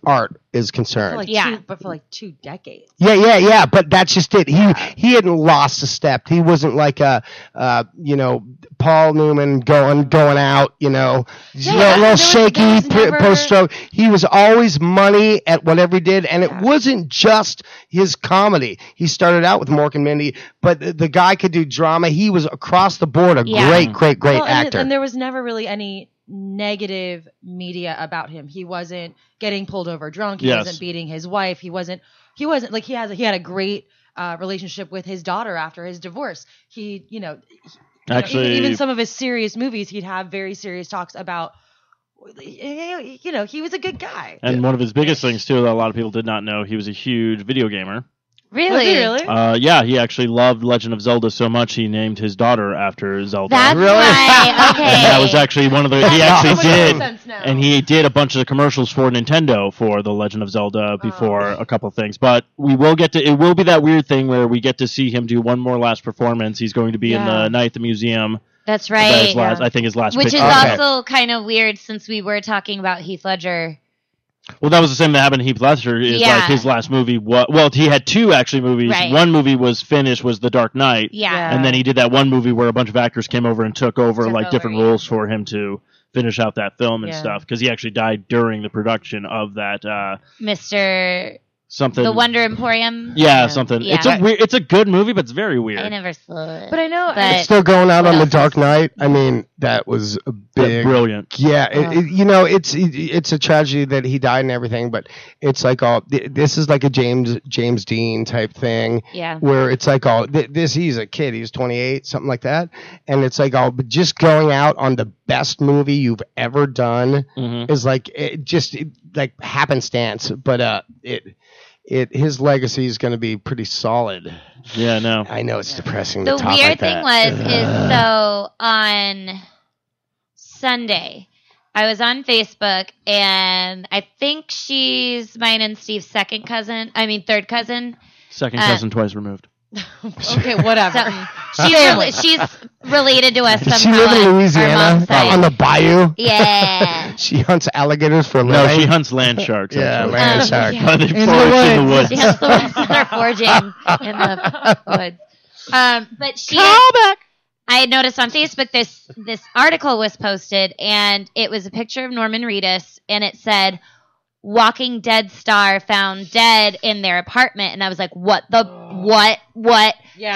art is concerned. For like 2 decades. Yeah. But that's just it. He hadn't lost a step. He wasn't like a Paul Newman going out. A little shaky post stroke. He was always money at whatever he did, and it wasn't just his comedy. He started out with Mork and Mindy, but the guy could do drama. He was across the board a great actor. And there was never really any negative media about him. He wasn't getting pulled over drunk. He wasn't beating his wife. He wasn't like he had a great relationship with his daughter after his divorce. Actually, even some of his serious movies, he'd have very serious talks about. He was a good guy. And one of his biggest things too that a lot of people did not know, he was a huge video gamer. Really? Was he really? Yeah, he actually loved Legend of Zelda so much he named his daughter after Zelda. That's really? right. Okay. And that was actually one of the he actually did, Makes sense now. and he did a bunch of the commercials for Nintendo for the Legend of Zelda before a couple things. But we will get to it. Will be that weird thing where we get to see him do one more last performance. He's going to be in the night at the museum. That's right. I think his last. Which picture. is also kind of weird since we were talking about Heath Ledger. Well, that was the same that happened to Heath Ledger. Like his last movie. He had 2 actually movies. Right. One movie was finished, was The Dark Knight. Yeah. And then he did that one movie where a bunch of actors came over and took over different roles for him to finish out that film and stuff. Because he actually died during the production of that. Mr. Something. The Wonder Emporium. Yeah, something. Yeah. It's a good movie, but it's very weird. I never saw it. But I know it's still going out on The Dark Knight. I mean, that was a big, brilliant. Yeah, it's a tragedy that he died and everything, but it's like this is like a James Dean type thing. Yeah. Where it's like he's a kid, he's 28, something like that, and it's like just going out on the best movie you've ever done is like like happenstance, but his legacy is going to be pretty solid. Yeah, no. I know it's depressing. The to talk weird like thing that. so on Sunday, I was on Facebook, and I think she's mine and Steve's third cousin. Second cousin twice removed. Okay, whatever. She's related to us somehow. Does she live in our Louisiana mom's side. on the bayou? Yeah. She hunts alligators for a No, living. she hunts land sharks. Yeah, actually. land shark. yeah. They In forage the in the woods. She has the ones that are foraging in the woods. But I had noticed on Facebook this article was posted, and it was a picture of Norman Reedus, and it said, Walking Dead star found dead in their apartment. And I was like, what? Yeah,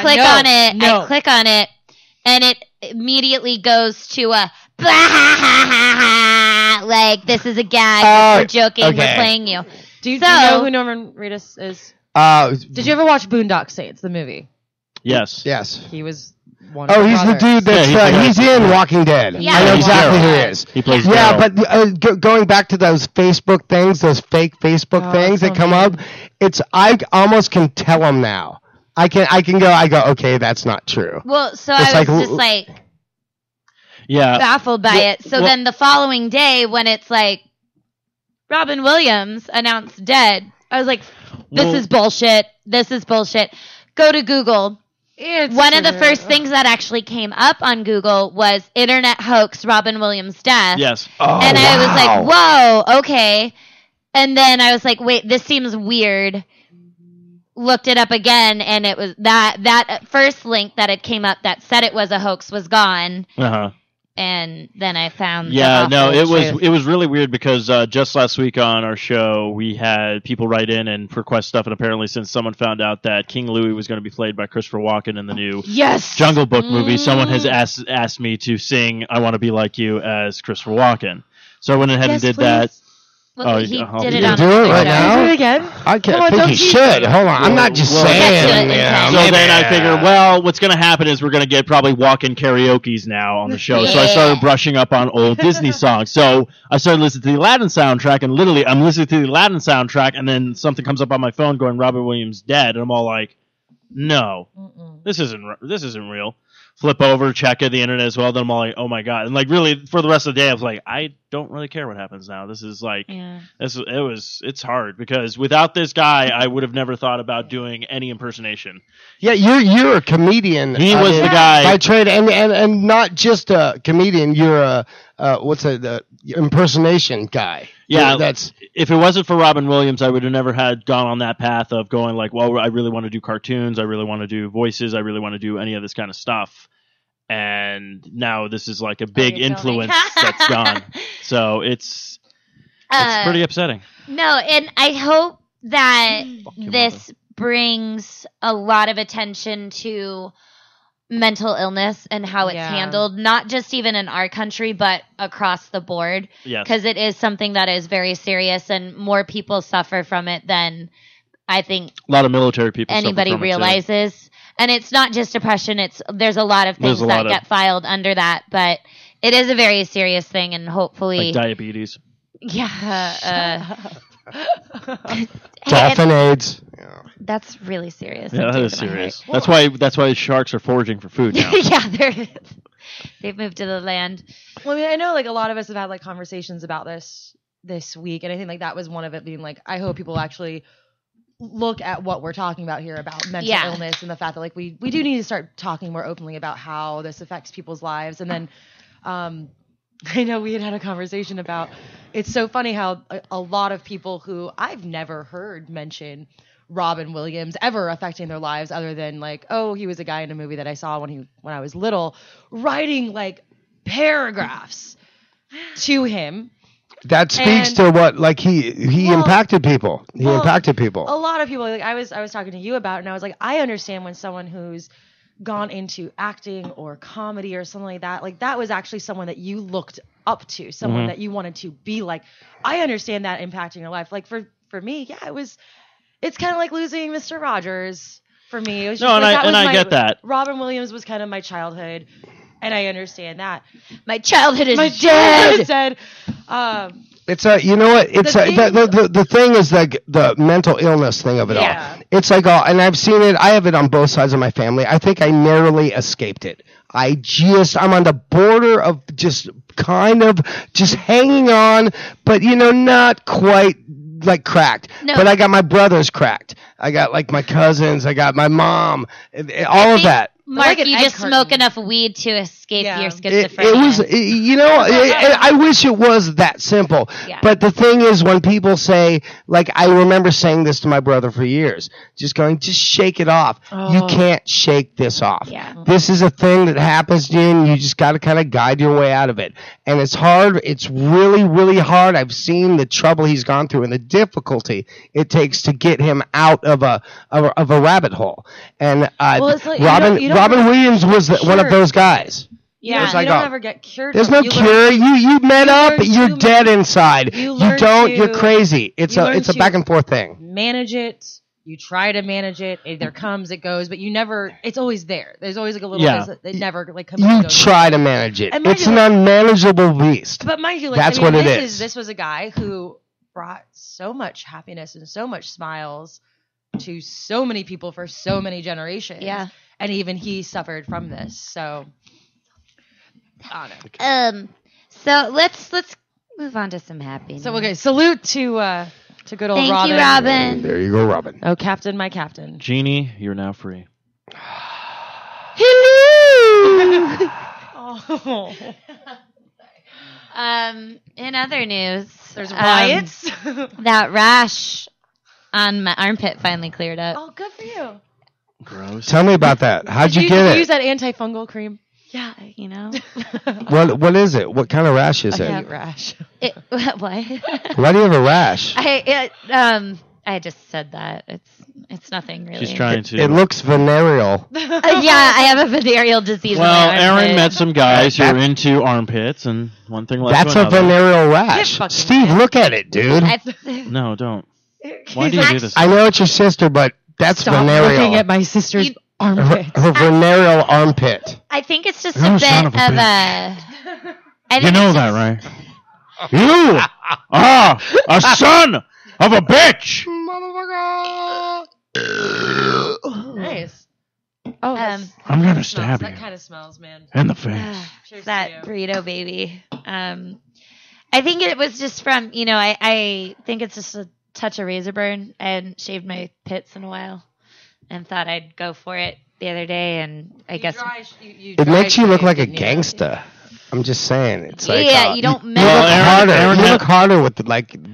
click no, on it. no. I click on it, and it immediately goes to a like, this is a gag. We're joking. okay. We're playing you. Do you know who Norman Reedus is? Did you ever watch Boondock Saints, the movie? Yes. Yes. He was one of Oh, the he's the brothers. dude that's he's in Walking Dead. Yeah. I know He's exactly who he Daryl. is. He plays Yeah, Daryl. but going back to those Facebook things, those fake Facebook things that come up, I almost can tell them now. I go, okay, that's not true. Well, so It's I was like- just like Yeah. baffled by it. So then the following day, when it's like Robin Williams announced dead, I was like, this is bullshit. This is bullshit. Go to Google. One of the first things that actually came up on Google was internet hoax Robin Williams' death. Yes. Oh, And I was wow. like, whoa, okay. And then I was like, wait, this seems weird. Looked it up again, and it was that first link that it came up that said it was a hoax was gone. Uh-huh. And then I found Yeah, the no, awful it truth. was really weird because just last week on our show we had people write in and request stuff, and apparently since someone found out that King Louie was going to be played by Christopher Walken in the new Jungle Book movie, someone has asked me to sing "I Want to Be Like You" as Christopher Walken. So I went ahead and did that. Well, Oh, he I'll did do it it. on Do it the right show. now? Do it again. I Come on, think don't he tease should. me. Hold on. I'm not just Well, We'll get to saying. it in time. So maybe- then I figured, well, what's going to happen is we're going to get probably Walken karaoke's now on the show. So I Yeah. started brushing up on old Disney songs. So I started listening to the Aladdin soundtrack, and literally I'm listening to the Aladdin soundtrack, and then something comes up on my phone going, Robin Williams dead, and I'm all like, no, this isn't real. Flip over, check the internet as well. Then I'm all like, oh my god! And like really, for the rest of the day, I was like, I don't really care what happens now. This is like, it's hard because without this guy, I would have never thought about doing any impersonation. Yeah, you're a comedian. He was the guy by trade, and not just a comedian. You're a the impersonation guy. Yeah, that's if it wasn't for Robin Williams, I would have never had gone on that path of going like, well, I really want to do cartoons, I really want to do voices, I really want to do any of this kind of stuff. And now this is like a big influence that's gone. So it's pretty upsetting. No, and I hope that this brings a lot of attention to mental illness and how it's handled, not just even in our country, but across the board. Yes. Because it is something that is very serious, and more people suffer from it than I think a lot of military people anybody suffer from realizes. And it's not just depression. There's a lot of things that get filed under that, but it is a very serious thing, and hopefully... like diabetes. Yeah. Death and AIDS. That's really serious. Yeah, that is serious. That's why sharks are foraging for food now. Yeah, they've moved to the land. Well, I mean, I know like a lot of us have had like conversations about this week, and I think like that was one of it being like, I hope people actually look at what we're talking about here about mental illness and the fact that like we do need to start talking more openly about how this affects people's lives. And then I know we had a conversation about, it's so funny how a lot of people who I've never heard mention Robin Williams ever affecting their lives other than like, oh, he was a guy in a movie that I saw when I was little, writing like paragraphs to him. That speaks to what like he impacted people. He impacted people. A lot of people, like I was talking to you about, and I was like, I understand when someone who's gone into acting or comedy or something like that was actually someone that you looked up to, someone that you wanted to be like. I understand that impacting your life. Like for me, it's kind of like losing Mr. Rogers for me. It was just I get that. Robin Williams was kind of my childhood, and I understand that. My childhood is dead. It's you know what? It's the thing is like the mental illness thing of it all. It's like and I've seen it. I have it on both sides of my family. I think I narrowly escaped it. I'm on the border of just kind of just hanging on, but not quite like cracked. No. But I got my brothers cracked. I got like my cousins. I got my mom. All of that. Mark, you just smoke enough weed to escape your schizophrenia. It was, I wish it was that simple. Yeah. But the thing is, when people say, like, I remember saying this to my brother for years, just shake it off. Oh. You can't shake this off. Yeah. This is a thing that happens to you, and you just got to kind of guide your way out of it. And it's hard. It's really, really hard. I've seen the trouble he's gone through and the difficulty it takes to get him out of a rabbit hole. And Robin Williams was one of those guys. Yeah, like, you don't ever get cured. There's no cure. You met up, but you're dead inside. You're crazy. It's a back and forth thing. Manage it. You try to manage it. It either comes, it goes, but you never. It's always there. There's always like a little bit that never like comes. You try to manage it. It's an unmanageable beast. But mind you, like, that's what it is. This was a guy who brought so much happiness and so much smiles to so many people for so many generations. Yeah. And even he suffered from this. So I don't know. So let's move on to some happiness. So okay, salute to good old Robin. Thank you, Robin. There you go, Robin. Oh, Captain, my captain. Jeannie, you're now free. Hello. In other news, there's riots. That rash on my armpit finally cleared up. Oh, good for you. Gross. Tell me about that. How'd you get Did it? you use that antifungal cream? Yeah, What is it? What kind of rash is it? Heat rash. What? Why do you have a rash? I just said that. It's nothing really. She's trying to. It looks venereal. Yeah, I have a venereal disease. Well, Aaron met some guys who are into armpits, and one thing led to another. That's a venereal rash. Steve, look at it, dude. No, don't. Why do you do this? I know it's your sister, but that's venereal. Stop looking at my sister's armpit. Her venereal armpit. I think it's just a bit of a. You know that, right? You are a son of a bitch. Nice. Oh, I'm gonna stab you. That kind of smells, man. In the face. That burrito baby. I think it was just from I think it's just a touch of razor burn. I hadn't shaved my pits in a while, and thought I'd go for it the other day, and I guess it makes you look like a gangsta. I'm just saying. It's like you don't you mess look with harder. Aaron You has- look harder with the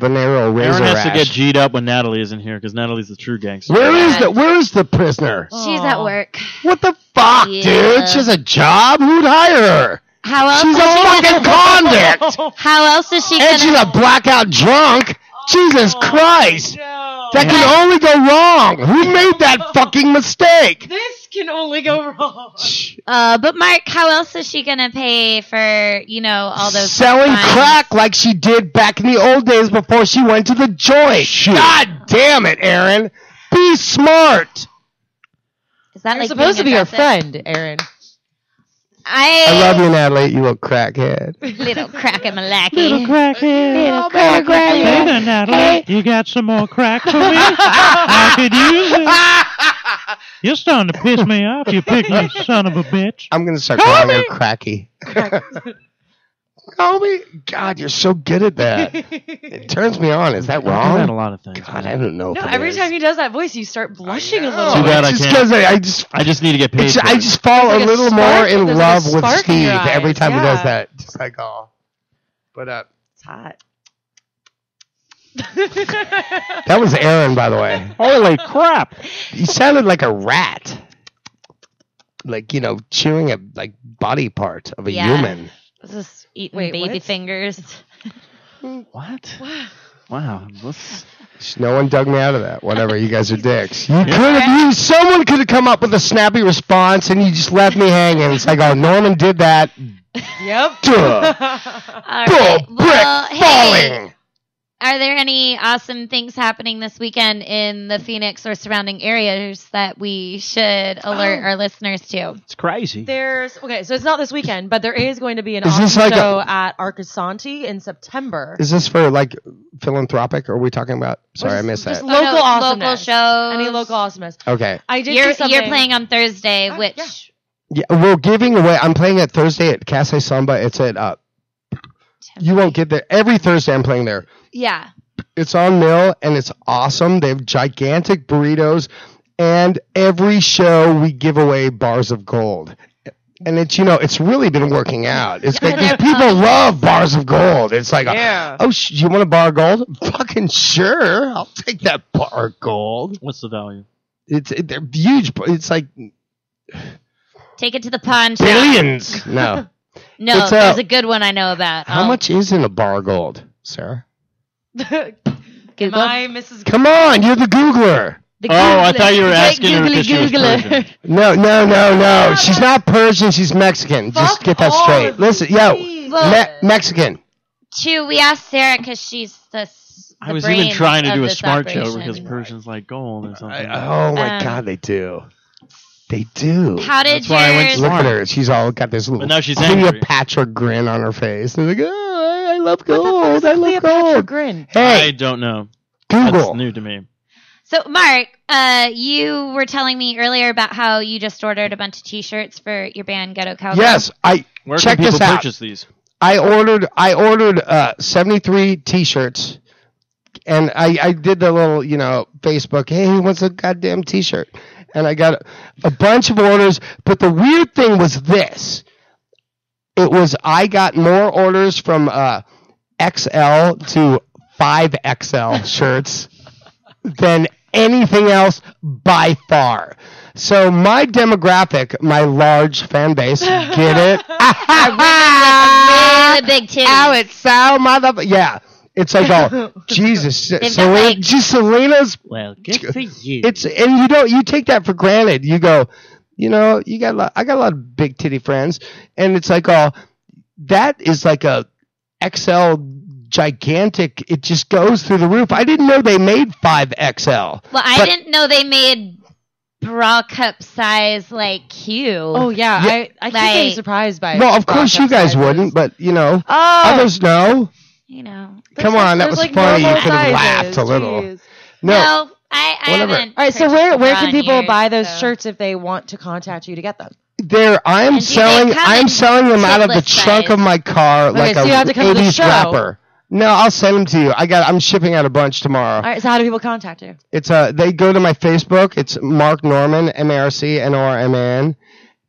narrow razor Aaron has rash. to get G'd up when Natalie isn't here because Natalie's the true gangster. Where is the prisoner? She's at work. What the fuck, Yeah. dude? She has a job. Who'd hire her? How else She's is a she fucking gonna, convict, How else is she and she's gonna a blackout drunk. Jesus Christ! No. That can only go wrong. Who made that fucking mistake? This can only go wrong. but Mark, how else is she gonna pay for, all those Selling fines? crack like she did back in the old days before she went to the joint. God damn it, Aaron. Be smart. Is that You're like supposed to being be your aggressive? friend, Aaron. I love you, Natalie. You little crackhead. Little crack in my lackey. crackhead. Hey Hey there, Natalie. You got some more crack for me? I could use it. You're starting to piss me off, you pickly son of a bitch. I'm going to start calling her Cracky. Call me. God, you're so good at that. It turns me on. Is that I've done wrong? a lot of things. God, I don't know. No, if it every is. time he does that voice, you start blushing a No, little. Too bad I it's just can't. because I just need to get paid. It's, for I it. just fall There's a like a little spark- more in there's like a love with spark in Steve your every eyes, time he does yeah. that. Just like, oh. But It's hot. that was Aaron, by the way. Holy crap. He sounded like a rat. Like, chewing a body part of a Yeah. human. Just eating Wait, baby what? fingers. What? Wow. No one dug me out of that. Whatever, you guys are dicks. Someone could have come up with a snappy response, and you just left me hanging. It's like, oh, Norman did that. Yep. Duh. All Bull right. brick Well, hey, falling. are there any awesome things happening this weekend in the Phoenix or surrounding areas that we should alert our listeners to? It's crazy. So it's not this weekend, but there is going to be an Is this awesome like show at Arcasanti in September. Is this for, philanthropic? Or are we talking about? Sorry, I missed Just that. local local awesomeness. shows. Any local awesomeness. Okay. I did see You're something. playing on Thursday, Oh, which yeah. Yeah, we're giving away. I'm playing it Thursday at Casa Samba. It's at. You won't get there. Every Thursday I'm playing there. yeah. It's on Mill, and it's awesome. They have gigantic burritos, and every show we give away bars of gold. And it's really been working out. It's like these people love bars of gold. It's like, Yeah. you want a bar of gold? Fucking sure, I'll take that bar of gold. What's the value? They're huge. It's like Take it to the pawn shop. billions. No. No, It's, there's a good one I know about. How much is in a bar of gold, Sarah? Google? My Mrs. Come on, you're the Googler. The I Googler. thought you were Great asking her googly because she was googler. Persian. No. She's not Persian. She's Mexican. Just Fuck get that all straight. of Listen, these. Mexican. We asked Sarah because she's the I was even trying to do a this smart show operation. because Persians like gold or something. Oh my God, they do. They do. How did That's why I went yours? Look at her. She's all got this little But now she's angry. Cleopatra grin on her face. They're like, oh, I love What the fuck gold. is I love Cleopatra gold. grin? I Hey, don't know. That's Google. new to me. So, Mark, you were telling me earlier about how you just ordered a bunch of T-shirts for your band Ghetto Cowgirl. Yes, Where check can people this out. purchase these? I ordered 73 T-shirts, and I did the little Facebook. Hey, who wants a goddamn T-shirt? And I got a bunch of orders. But the weird thing was this: I got more orders from XL to 5XL shirts than anything else by far. So my demographic, my large fan base, get it? Really big titties. Ow, it's so mother. Yeah, it's like, oh Jesus, got, Selena's. Well, good for you. You take that for granted. You go, I got a lot of big titty friends, and it's like, oh, that is like a XL gigantic. It just goes through the roof. I didn't know they made 5XL. Well, I didn't know they made bra cup size like you. Oh yeah, Yeah. I keep getting Like- surprised by. Well, of course you guys sizes. wouldn't, but Oh, others know. Come on, that there's, was funny. You normal could have sizes. laughed a little. Jeez. No, I whatever. haven't. All right, so purchased where a bra can in people years, buy those so. shirts if they want to contact you to get them? I'm And do they selling. come I'm in selling them out of the shitless trunk size? of my car Okay, like so a you have to come to the 80s show. rapper. No, I'll send them to you. I'm shipping out a bunch tomorrow. All right, so how do people contact you? It's they go to my Facebook. It's Mark Norman, MARC NORMAN,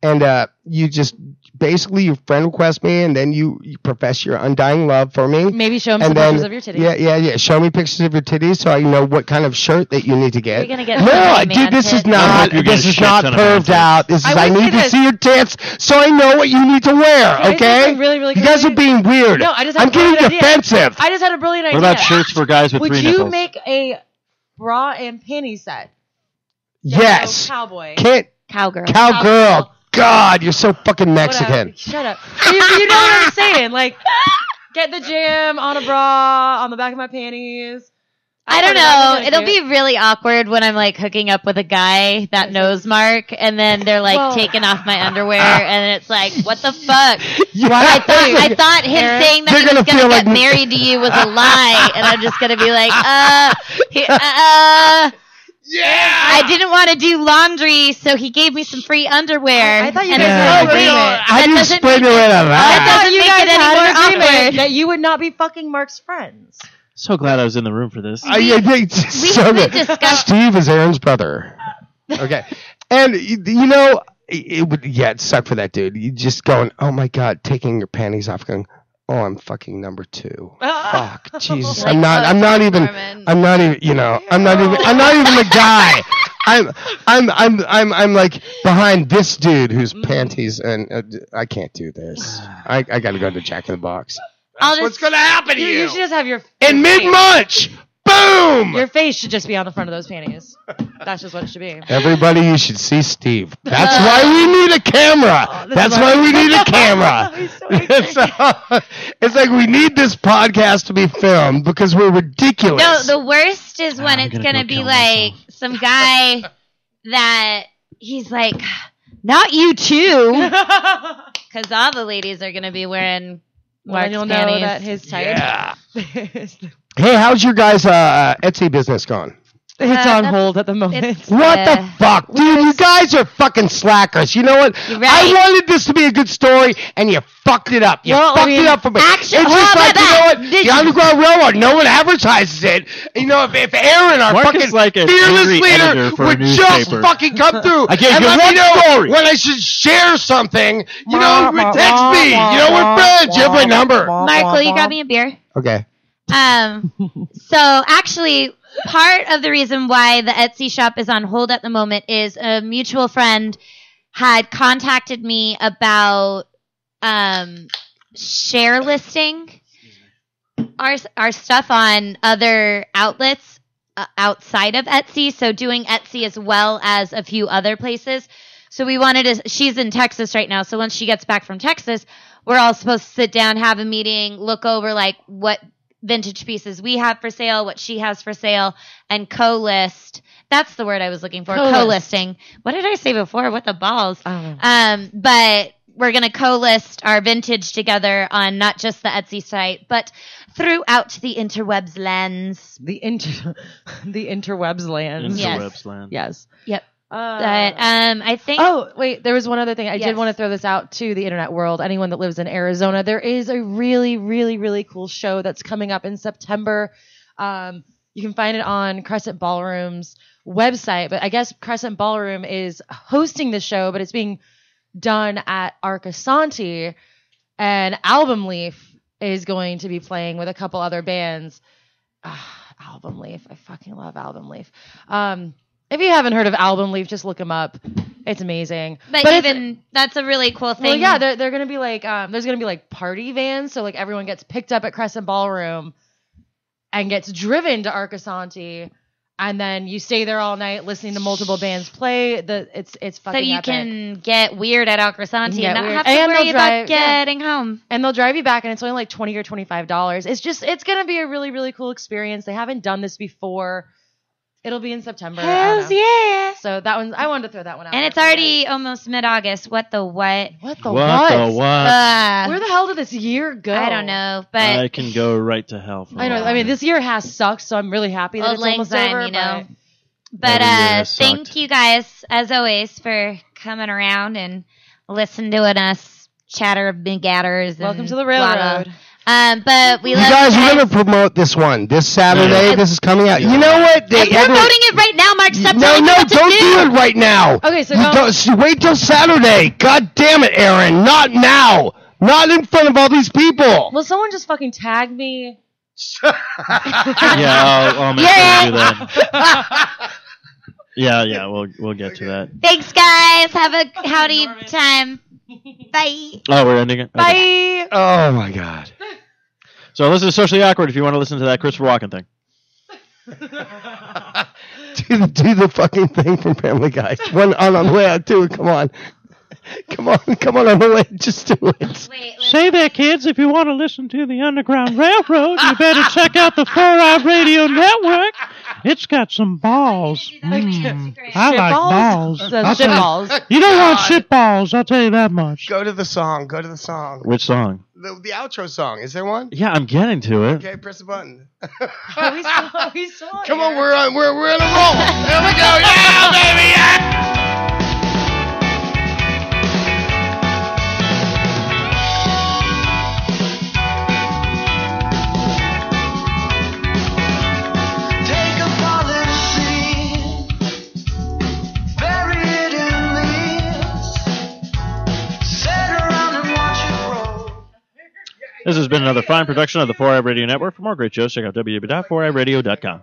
and you just basically you friend request me, and then you profess your undying love for me. Maybe show him And some then- pictures of your titties. Yeah. Show me pictures of your titties so I know what kind of shirt that you need to get. You're gonna get No, some dude, man this is tits. I not. hope you get This a is shit not ton of man curved tits. out. This is. I I will need say to this. see your tits so I know what you need to wear. Can I say Okay. something really, really You guys are quickly? being weird. No, I just had I'm a brilliant getting idea. defensive. I just had a brilliant idea. What about shirts for guys with Would 3 you nipples? make a bra and panty set? Yes. No, cowboy. Can't Cowgirl. cowgirl. God, you're so fucking Whatever. Mexican. Shut up. You know what I'm saying? Like, get the jam on a bra on the back of my panties. I don't know. It'll be really awkward when I'm like hooking up with a guy that knows Mark, and then they're like Well- taking off my underwear, and it's like, what the fuck? Yeah. I thought him Aaron, saying that they're he was gonna gonna feel get like- married to you was a lie, and I'm just gonna be like, Yeah. I didn't want to do laundry, so he gave me some free underwear. I thought you And guys it's had an like, agreement. How do you doesn't explain make away to I that? thought you make guys it any had more an agreement awkward. that you would not be fucking Mark's friends. So glad I was in the room for this. I think so we good. discussed- Steve is Aaron's brother. Okay, and you know it would. Yeah, it sucked for that dude. You just going, oh my god, taking your panties off, going, oh, I'm fucking number 2. Fuck, Jesus, Like I'm not even. Norman. I'm not even. You know, I'm not even the guy. I'm like behind this dude whose panties, and I can't do this. I got to go to Jack in the Box. I'll That's what's just- gonna happen to You you should just have your in mid-March. Boom! Your face should just be on the front of those panties. That's just what it should be. Everybody, you should see Steve. That's why we need a camera. That's why we need a camera. It's like we need this podcast to be filmed because we're ridiculous. No, the worst is when I'm it's gonna gonna go be kill like myself. some guy that he's like, not you too, because all the ladies are gonna be wearing Well, Mark's you'll know panties. that his type. Yeah. Hey, how's your guys' Etsy business going? It's on that's- hold at the moment. it's- What Uh, the fuck? Dude, you guys are fucking slackers. You know what? You're right. I wanted this to be a good story, and you fucked it up. You Well, I fucked mean, it up for me. actually- It's hold just on, like, you know what? Did The you- Underground Railroad, no one advertises it. You know, if Aaron, our Mark fucking is like an fearless angry leader, editor for a would just newspaper. fucking come through I gave and you let one me know story. when I should share something, you know, text me. You know, we're friends. You have my number. Mark, will you grab me a beer? Okay. So actually, part of the reason why the Etsy shop is on hold at the moment is a mutual friend had contacted me about share listing our stuff on other outlets outside of Etsy. So doing Etsy as well as a few other places. So we wanted to, she's in Texas right now. So once she gets back from Texas, we're all supposed to sit down, have a meeting, look over like what vintage pieces we have for sale, what she has for sale, and co-list. That's the word I was looking for. Co-list. Co-listing. What did I say before? What the balls? I don't know. But we're going to co-list our vintage together on not just the Etsy site, but throughout the interwebs lands. The interwebs land. Yes. Interwebs land. Yes. Yep. But I think Oh, wait, there was one other thing. I Yes. did want to throw this out to the internet world. Anyone that lives in Arizona, there is a really, really, really cool show that's coming up in September. You can find it on Crescent Ballroom's website, but I guess Crescent Ballroom is hosting the show, but it's being done at Arcasanti, and Album Leaf is going to be playing with a couple other bands. Album Leaf. I fucking love Album Leaf. If you haven't heard of Album Leaf, just look them up. It's amazing. but it's- even that's a really cool thing. well, yeah, they're gonna be like there's gonna be like party vans, so like everyone gets picked up at Crescent Ballroom and gets driven to Arcasanti, and then you stay there all night listening to multiple bands play. It's so fucking you epic. can get weird at Alcrasanti You can and get not weird. have to And worry they'll about drive- yeah. getting home. And they'll drive you back, and it's only like $20 or $25. It's gonna be a really, really cool experience. They haven't done this before. It'll be in September. I don't Hells know. yeah! So that one, I wanted to throw that one out. And there it's for you already almost mid-August. What the what? guys. What the What the what? Where the hell did this year go? I don't know, but I can go right to hell. For I know. all I mean, of this year has sucked, so I'm really happy that Old it's Lang almost Syne, over. you know. but- But Every year has thank sucked. you guys, as always, for coming around and listening to us chatter of big gatters. Welcome and to the blah, blah. railroad. But we You love guys, you we're guys. gonna promote this one this Saturday. Yeah. This is coming out. Yeah. You know what? I'm promoting it right now. Mark. Stop No, telling me no, what to don't do. do it right now. Okay, so You go. wait till Saturday. God damn it, Aaron. Not now. Not in front of all these people. Will someone just fucking tag me? Yeah, I'll make sure to do that. Yeah, we'll get to that. Thanks, guys. Have a howdy time. Bye. Oh, we're ending it? Okay. Bye. Oh, my God. So listen to Socially Awkward if you want to listen to that Christopher Walken thing. Do the fucking thing from Family Guy. One on the way out, too. Come on. Come on the way. Just do it. Wait. Say that, kids. If you want to listen to the Underground Railroad, you better check out the 4-Eye Radio Network. It's got some balls. I like balls. That's shit balls. You don't want shit balls, I'll tell you that much. Go to the song. Which song? The outro song. Is there one? Yeah, I'm getting to it. Okay, press the button. Are we still on Come air? on, we're on a roll. There we go. Yeah, baby. Yeah. Take a fallen tree, bury it in leaves, sit around and watch it grow. This has been another fine production of the 4i Radio Network. For more great shows, check out www.4iradio.com.